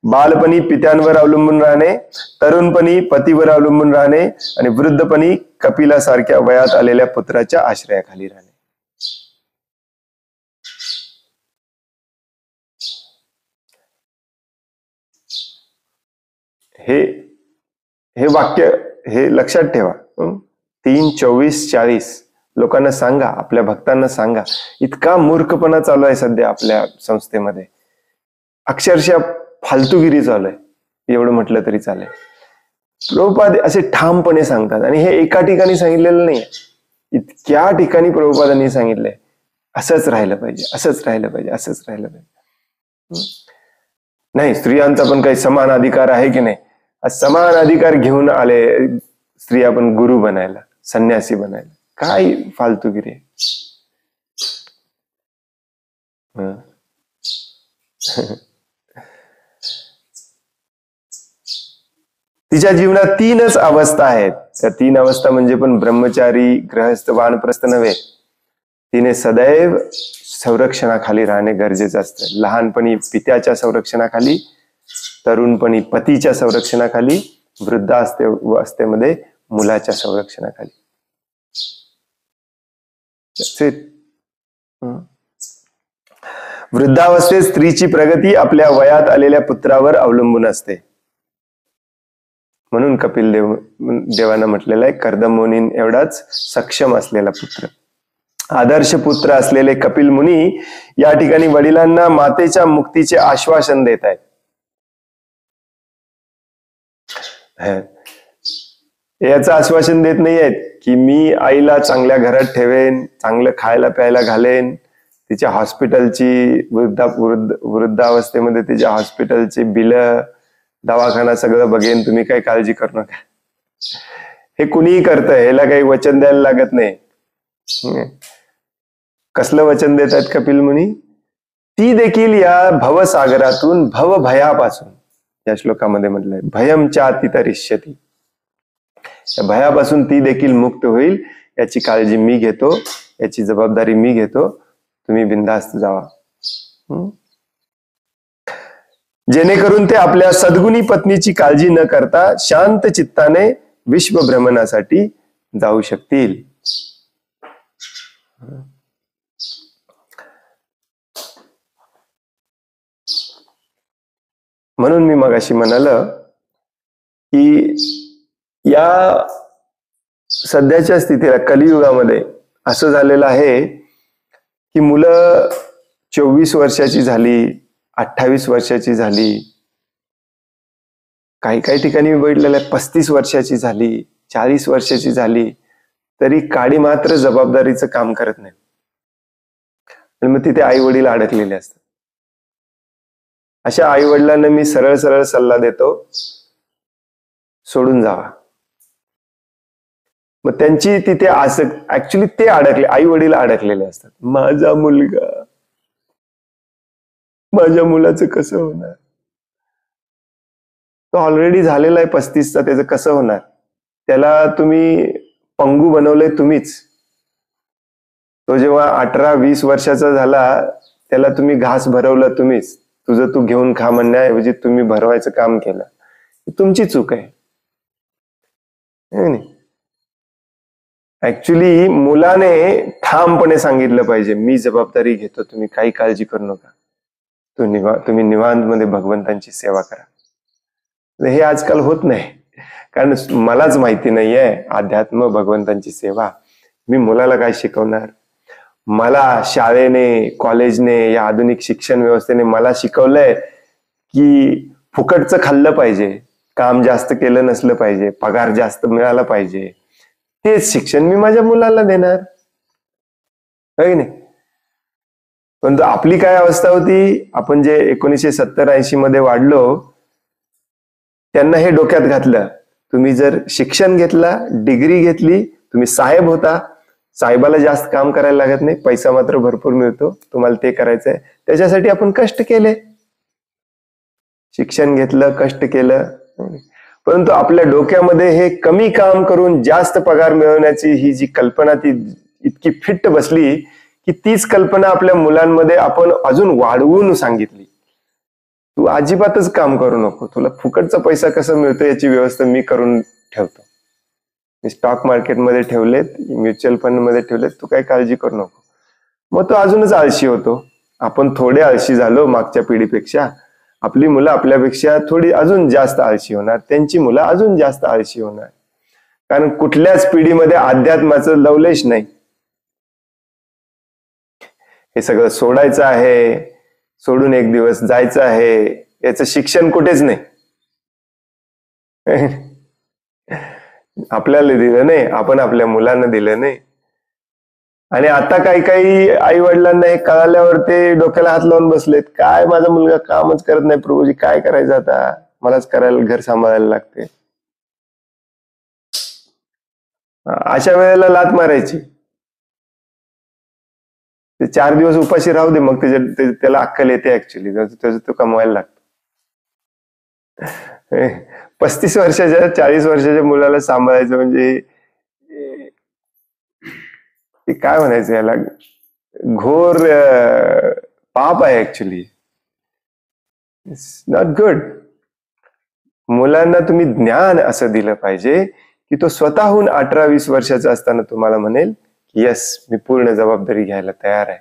बालपणी पित्यांवर अवलंबून राहणे, तरुणपणी पतीवर अवलंबून राहणे आणि वृद्धपणी कपिलासारख्या वयात आलेल्या पुत्राच्या आश्रयाखाली राहणे. हे वाक्य हे लक्षात ठेवा. 3, 24, 40 लोकांना सांगा, आपल्या भक्तांना सांगा. इतका मूर्खपणा चालू आहे सध्या आपल्या संस्थेमध्ये. अक्षरशः फालतूगिरी चालू आहे, एवढं म्हटलं तरी चालेल. प्रभुपाद असे ठामपणे सांगतात आणि हे एका ठिकाणी सांगितलेलं नाही, इतक्या ठिकाणी प्रभुपादांनी सांगितलंय असंच राहिलं पाहिजे, असंच राहिलं पाहिजे, असंच राहिलं पाहिजे. नाही, स्त्रियांचा पण काही समान अधिकार आहे की नाही? समान अधिकार घेऊन आले स्त्रिया पण गुरु बनायला, संन्यासी बनायला. काय फालतूगिरी आहे. तिच्या जीवनात 3च अवस्था आहेत. त्या 3 अवस्था म्हणजे पण ब्रह्मचारी, गृहस्थ, वानप्रस्थ नव्हे. तिने सदैव संरक्षणाखाली राहणे गरजेचं असतं. लहानपणी पित्याच्या संरक्षणाखाली, तरुणपणी पतीच्या संरक्षणाखाली, वृद्धावस्थेमध्ये मुलाच्या संरक्षणाखाली. वृद्धावस्थेत स्त्रीची प्रगती आपल्या वयात आलेल्या पुत्रावर अवलंबून असते. म्हणून कपिल देवानं म्हटलेलं आहे, कर्दमुनी एवढाच सक्षम असलेला पुत्र. आदर्श पुत्र असलेले कपिल मुनी या ठिकाणी वडिलांना मातेच्या मुक्तीचे आश्वासन देत आहेत. याचं आश्वासन देत नाही आहेत की मी आईला चांगल्या घरात ठेवेन, चांगलं खायला प्यायला घालेन, तिच्या हॉस्पिटलची वृद्धावस्थेमध्ये तिच्या हॉस्पिटलची बिलं, दवाखाना सगळं बघेन, तुम्ही काही काळजी करू नका. हे कुणीही करतंय, ह्याला काही वचन द्यायला लागत नाही. कसलं वचन देत आहेत कपिल मुनी? ती देखील या भवसागरातून, भवभयापासून, या श्लोकामध्ये म्हटलंय भयम चातितरिष्यती, या भयापासून ती देखील मुक्त होईल. याची काळजी मी घेतो, याची जबाबदारी मी घेतो, तुम्ही बिनधास्त जावा. जेणेकरून ते आपल्या सद्गुणी पत्नीची काळजी न करता शांत चित्ताने विश्वभ्रमणासाठी जाऊ शकतील. म्हणून मी मगाशी म्हणालं की या सध्याच्या स्थितीला, कलियुगामध्ये असं झालेलं आहे की मुलं 24 वर्षाची झाली, 28 वर्षाची झाली काही काही ठिकाणी मी बघितलेलं आहे 35 वर्षाची झाली, 40 वर्षाची झाली तरी काडी मात्र जबाबदारीचं काम करत नाही. आणि मग तिथे आई वडील अडकलेले असतात. अशा आई वडिलांना मी सरळ सरळ सल्ला देतो, सोडून जावा. मग त्यांची तिथे ऍक्च्युली ते अडकले, आई वडील अडकलेले असतात. माझा मुलाचं कसं होणार, तो ऑलरेडी झालेला आहे 35चा, त्याचं कसं होणार? त्याला तुम्ही पंगू बनवलंय तुम्हीच. तो जेव्हा 18-20 वर्षाचा झाला त्याला तुम्ही घास भरवलं तुम्हीच. तुझं तू घेऊन खा म्हणण्याऐवजी तुम्ही भरवायचं काम केलं. तुमची चूक आहे. ऍक्च्युली मुलाने ठामपणे सांगितलं पाहिजे, मी जबाबदारी घेतो, तुम्ही काही काळजी करू नका, तुम्ही निवांत मध्ये भगवंतांची सेवा करा. हे आजकाल होत नाही, कारण मलाच माहिती नाहीये अध्यात्म, भगवंतांची सेवा. मी मुलाला काय शिकवणार? मला शाळेने, कॉलेजने, या आधुनिक शिक्षण व्यवस्थेने मला शिकवलंय की फुकटचं खाल्लं पाहिजे, काम जास्त केलं नसलं पाहिजे, पगार जास्त मिळाला पाहिजे. तेच शिक्षण मी माझ्या मुलाला देणार, है नाही? पण आपली काय अवस्था होती, आपण जे 1970-80 मध्ये वाढलो, त्यांना हे डोक्यात घातलं, तुम्ही जर शिक्षण घेतला, डिग्री घेतली, तुम्ही साहेब होता, साहेबाला जास्त काम करायला लागत नाही, पैसा मात्र भरपूर मिळतो, तुम्हाला ते करायचंय. त्याच्यासाठी आपण कष्ट केले, शिक्षण घेतलं, कष्ट केलं. परंतु आपल्या डोक्यामध्ये हे कमी काम करून जास्त पगार मिळवण्याची ही जी कल्पना ती इतकी फिट्ट बसली की तीच कल्पना आपल्या मुलांमध्ये आपण अजून वाढवून सांगितली. तू अजिबातच काम करू नको, तुला फुकटचा पैसा कसा मिळतो याची व्यवस्था मी करून ठेवतो. मी स्टॉक मार्केटमध्ये ठेवलेत, म्युच्युअल फंड मध्ये ठेवलेत, तू काही काळजी करू नको. मग तो अजूनच आळशी होतो. आपण थोडे आळशी झालो मागच्या पिढीपेक्षा, आपली मुलं आपल्यापेक्षा थोडी अजून जास्त आळशी होणार, त्यांची मुलं अजून जास्त आळशी होणार. कारण कुठल्याच पिढीमध्ये अध्यात्माचं लवलेश नाही. हे सगळं सोडायचं आहे, सोडून एक दिवस जायचं आहे, याचं शिक्षण कुठेच नाही. आपल्याला दिलं नाही, आपण आपल्या मुलांना दिलं नाही. आणि आता काही काही आई वडिलांना हे कळाल्यावर ते डोक्याला हात लावून बसलेत, काय माझा मुलगा कामच करत नाही प्रभूजी, काय करायचं आता, मलाच करायला, घर सांभाळायला लागते. अशा वेळेला लात मारायची, ते 4 दिवस उपाशी राहू दे, मग त्याला अक्कल येते. ऍक्च्युली त्याचं तो कमवायला लागतो. 35 वर्षाच्या 40 वर्षाच्या मुलाला सांभाळायचं म्हणजे ते काय म्हणायचं, याला घोर पाप आहे. Actually it's not good. मुलांना तुम्ही ज्ञान असं दिलं पाहिजे की तो स्वतःहून 18-20 वर्षाचा असताना तुम्हाला म्हणेल की यस, मी पूर्ण जबाबदारी घ्यायला तयार आहे.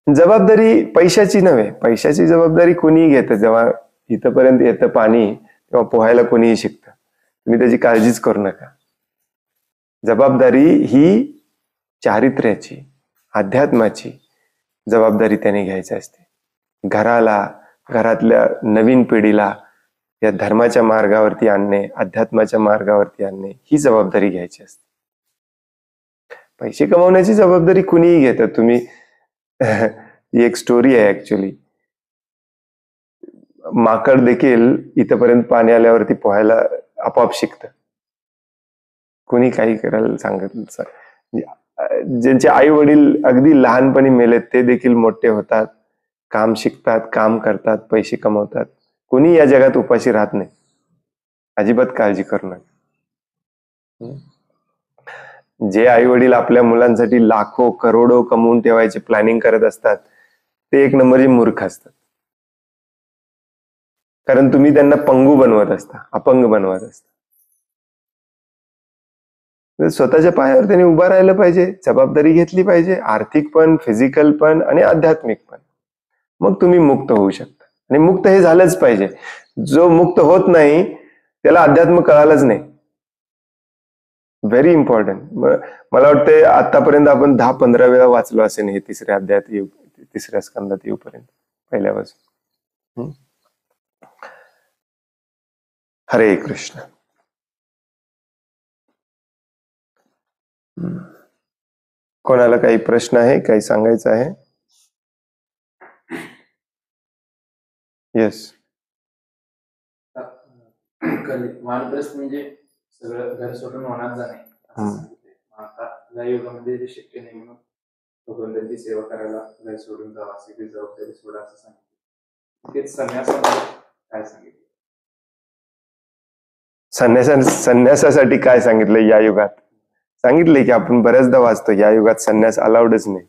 जबाबदारी पैशाची नव्हे, पैशाची जबाबदारी कोणीही घेतं. जेव्हा इथपर्यंत येतं पाणी तेव्हा पोहायला कोणीही शिकतं, तुम्ही त्याची काळजीच करू नका. जबाबदारी ही चारित्र्याची, अध्यात्माची जबाबदारी त्याने घ्यायची असते. घराला, घरातल्या नवीन पिढीला या धर्माच्या मार्गावरती आणणे, अध्यात्माच्या मार्गावरती आणणे, ही जबाबदारी घ्यायची असते. पैसे कमवण्याची जबाबदारी कुणीही घेतं. तुम्ही ही एक स्टोरी आहे ऍक्च्युली. माकड देखील इथपर्यंत पाणी आल्यावरती पोहायला आपोआप शिकतं, कुणी काही करायला सांगत. ज्यांचे आई वडील अगदी लहानपणी मेलेत ते देखील मोठे होतात, काम शिकतात, काम करतात, पैसे कमवतात. कुणी या जगात उपाशी राहत नाही. अजिबात काळजी करू नका. जे आई वडील आपल्या मुलांसाठी लाखो करोडो कमवून ठेवायचे प्लॅनिंग करत असतात ते एक नंबरचे मूर्ख असतात. कारण तुम्ही त्यांना पंगू बनवत असता, अपंग बनवत असता. स्वतःच्या पायावर त्यांनी उभं राहिलं पाहिजे, जबाबदारी घेतली पाहिजे, आर्थिक पण, फिजिकल पण आणि आध्यात्मिक पण. मग तुम्ही मुक्त होऊ शकता. आणि मुक्त हे झालंच पाहिजे. जो मुक्त होत नाही त्याला अध्यात्म कळालंच नाही. Very important. मला वाटतं आतापर्यंत आपण 10-15 वेळा वाचलो असेल हे तिसऱ्या स्कंदात येऊपर्यंत. पहिल्यापासून. हरे कृष्ण. कोणाला काही प्रश्न आहे, काही सांगायचं आहे? येस. वानप्रस्थ म्हणजे सगळं घर सोडून वनात जाणे असं सांगितलंय. आता या युगामध्ये हे शक्य नाही म्हणून भगवंताची सेवा करायला घर सोडून जावा, सगळी जबाबदारी सोडा असं सांगितलं. तेच संन्यासामध्ये काय सांगितलं? संन्यासासाठी काय सांगितलं या युगात? सांगितले की आपण बऱ्याचदा वाचतो, या युगात संन्यास अलाउडच नाही.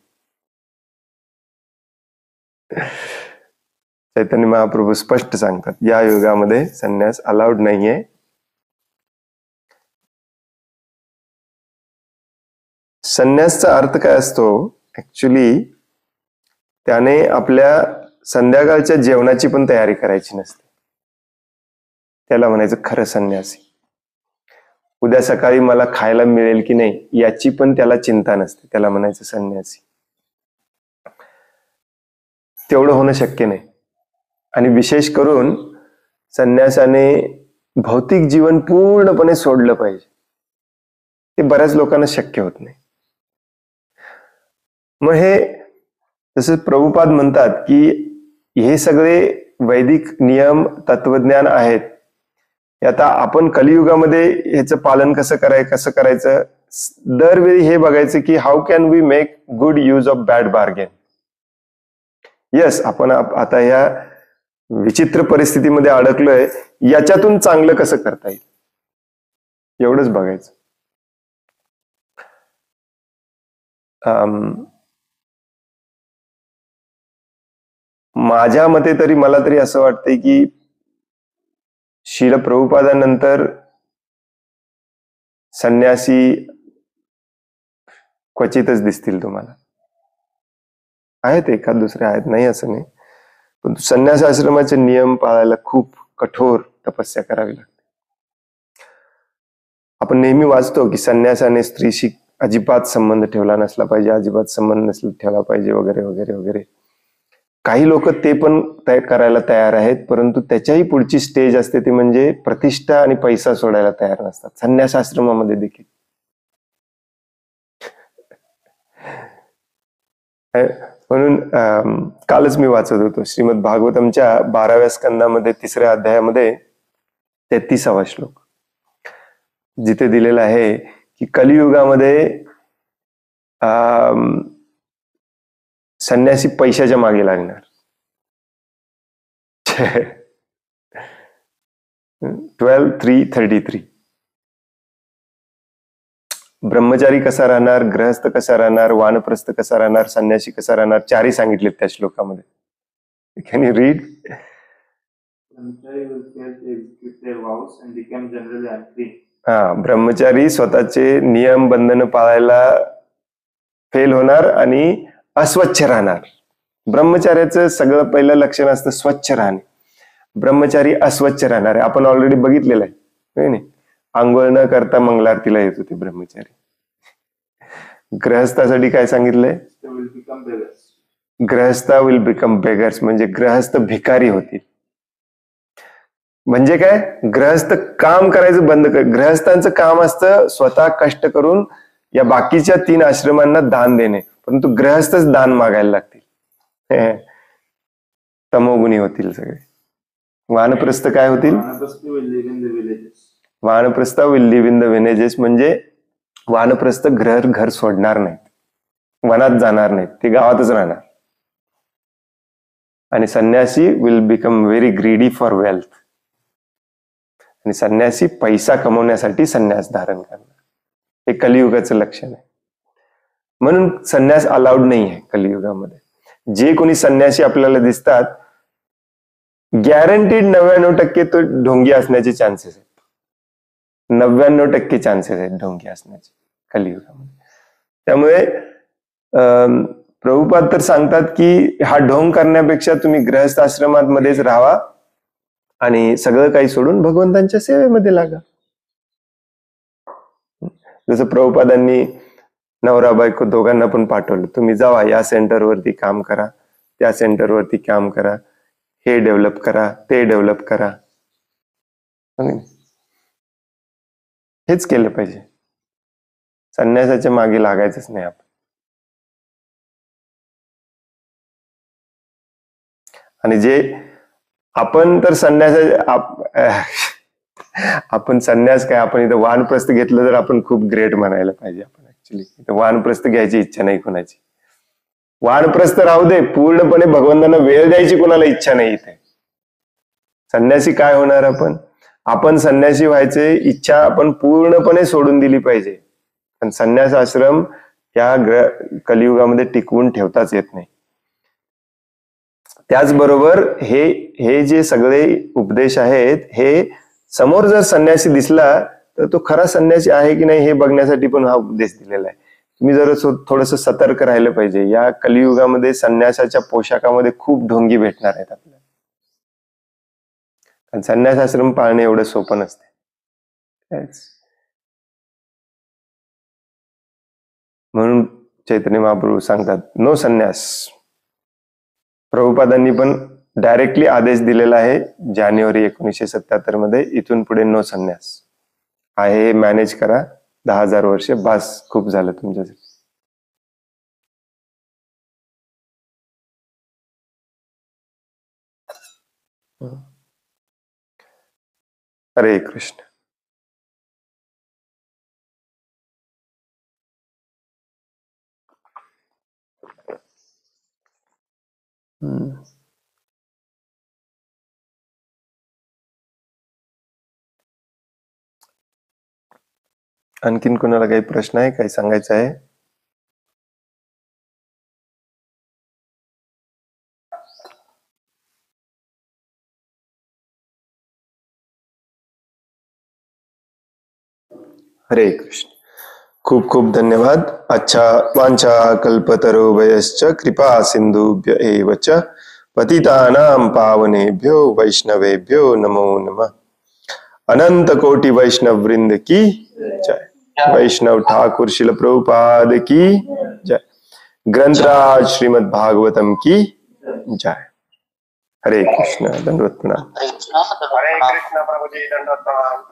चैतन्य महाप्रभू स्पष्ट सांगतात, या युगामध्ये संन्यास अलाउड नाहीये. संन्यासचा अर्थ काय असतो? ऍक्च्युली त्याने आपल्या संध्याकाळच्या जेवणाची पण तयारी करायची नसते. त्याला म्हणायचं खरं संन्यासी. उद्या सकाळी मला खायला मिळेल की नाही याची पण त्याला चिंता नसते, त्याला म्हणायचं संन्यासी. तेवढं होणं शक्य नाही. आणि विशेष करून संन्यासाने भौतिक जीवन पूर्णपणे सोडलं पाहिजे. ते बऱ्याच लोकांना शक्य होत नाही. मग हे जसं प्रभुपाद म्हणतात की हे सगळे वैदिक नियम तत्वज्ञान आहेत, आता आपण कलियुगामध्ये ह्याचं पालन कसं करायचं, दरवेळी हे बघायचं की how can we make good use of bad bargain. Yes, आपण आता या विचित्र परिस्थितीमध्ये अडकलोय, याच्यातून चांगलं कसं करता येईल एवढंच बघायचं. माझ्या मते तरी, मला तरी असं वाटतंय की शील प्रभुपादानंतर संन्यासी क्वचितच दिसतील तुम्हाला. आहेत एखाद दुसरे आहेत, नाही असं नाही, पण संन्यास आश्रमाचे नियम पाळायला खूप कठोर तपस्या करावी लागते. आपण नेहमी वाचतो की संन्यासाने स्त्रीशी अजिबात संबंध ठेवला नसला पाहिजे, अजिबात संबंध ठेवला पाहिजे वगैरे वगैरे वगैरे. काही लोक ते पण करायला तयार आहेत, परंतु त्याच्याही पुढची स्टेज असते ती म्हणजे प्रतिष्ठा आणि पैसा सोडायला तयार नसतात संन्यास आश्रमामध्ये देखील. म्हणून कालच मी वाचत होतो श्रीमद भागवतमच्या 12व्या स्कंदामध्ये 3ऱ्या अध्यायामध्ये 33वा श्लोक, जिथे दिलेला आहे की कलियुगामध्ये संन्यासी पैशाच्या मागे लागणार. 12:3:33. ब्रह्मचारी कसा राहणार, ग्रहस्थ कसा राहणार, वानप्रस्थ कसा राहणार, संन्यासी कसा राहणार, चारही सांगितलेत त्या श्लोकामध्ये. Can you read? ब्रह्मचारी स्वतःचे नियम बंधन पाळायला फेल होणार आणि अस्वच्छ राहणार. ब्रह्मचार्याचं सगळं पहिलं लक्षण असतं स्वच्छ राहणे. ब्रह्मचारी अस्वच्छ राहणार आहे, आपण ऑलरेडी बघितलेलं आहे नाही. आंघोळ न करता मंगलारतीला येत होते ब्रह्मचारी. ग्रहस्थासाठी काय सांगितलंय? ग्रहस्था विल बिकम बेगर्स, म्हणजे ग्रहस्थ भिकारी होतील. म्हणजे काय? ग्रहस्थ काम करायचं बंद कर. ग्रहस्थांचं काम असतं स्वतः कष्ट करून या बाकीच्या 3 आश्रमांना दान देणे, परंतु ग्रहस्थच दान मागायला लागतील. तमोगुणी होतील सगळे. वानप्रस्थ काय होतील? वानप्रस्थ will live in the villages, म्हणजे वानप्रस्थ घर सोडणार नाहीत, वनात जाणार नाहीत, ते गावातच राहणार. आणि संन्यासी will become very greedy for wealth, आणि संन्यासी पैसा कमवण्यासाठी संन्यास धारण करणार. हे कलियुगाचं लक्षण आहे. म्हणून संन्यास अलाउड नाही आहे कलियुगामध्ये. जे कोणी संन्यासी आपल्याला दिसतात, गॅरंटीड 99% तो ढोंगी असण्याचे चान्सेस आहेत. 99% चान्सेस आहेत ढोंगी असण्याचे कलियुगामध्ये. त्यामुळे प्रभुपाद तर सांगतात की हा ढोंग करण्यापेक्षा तुम्ही गृहस्थ आश्रमामध्येच राहावा आणि सगळं काही सोडून भगवंतांच्या सेवेमध्ये लागा. जसं प्रभुपादांनी नवरा बायको दोघांना पण पाठवलं, तुम्ही जावा या सेंटरवरती काम करा, त्या सेंटरवरती काम करा, हे डेव्हलप करा, ते डेव्हलप करा. हो की नाही? हेच केलं पाहिजे. संन्यासाच्या मागे लागायचंच नाही आपण. आणि जे आपण तर आपण संन्यास काय, आपण इथं वानप्रस्थ घेतलं तर आपण खूप ग्रेट म्हणायला पाहिजे. आपण ऍक्च्युली इथं वानप्रस्थ घ्यायची इच्छा नाही कोणाची. वानप्रस्थ राहू दे, पूर्णपणे भगवंतांना वेळ द्यायची कोणाला इच्छा नाही इथे. संन्यासी काय होणार आपण संन्यासी व्हायचे इच्छा आपण पूर्णपणे सोडून दिली पाहिजे. पण संन्यास आश्रम या कलियुगामध्ये टिकवून ठेवताच येत नाही. त्याचबरोबर हे जे सगळे उपदेश आहेत, हे समोर जर संन्यासी दिसला तर तो खरा संन्यासी आहे की नाही हे बघण्यासाठी पण हा उपदेश दिलेला आहे. तुम्ही जर थोडस सतर्क राहिलं पाहिजे. या कलियुगामध्ये संन्यासाच्या पोशाखामध्ये खूप ढोंगी भेटणार आहेत आपल्याला. आणि संन्यास आश्रम पाळणे एवढं सोपं नसते. म्हणून चैतन्य महाप्रभू सांगतात नो संन्यास. प्रभुपादांनी पण डायरेक्टली आदेश दिलेला आहे जानेवारी 1977 मध्ये, इथून पुढे नो संन्यास आहे. मॅनेज करा 10,000 वर्ष, बस खूप झालं तुमच्यासाठी. हरे कृष्ण. आणखीन कोणाला काही प्रश्न आहे, काही सांगायचं आहे? हरे कृष्ण. खूप खूप धन्यवाद. अच्छा वांछा कल्पतरुभयश्च कृपा सिंधुभ्य एव च पतितानां पावनेभ्यो वैष्णवेभ्यो नमो नमः. अनंत कोटि वैष्णव वृंद की जय. वैष्णव ठाकुर शिल प्रभुपाद की जय. ग्रंथराज श्रीमद् भागवतम की जय. हरे कृष्ण. दंडवत प्रणाम. हरे कृष्ण प्रभुजी, दंडवत प्रणाम.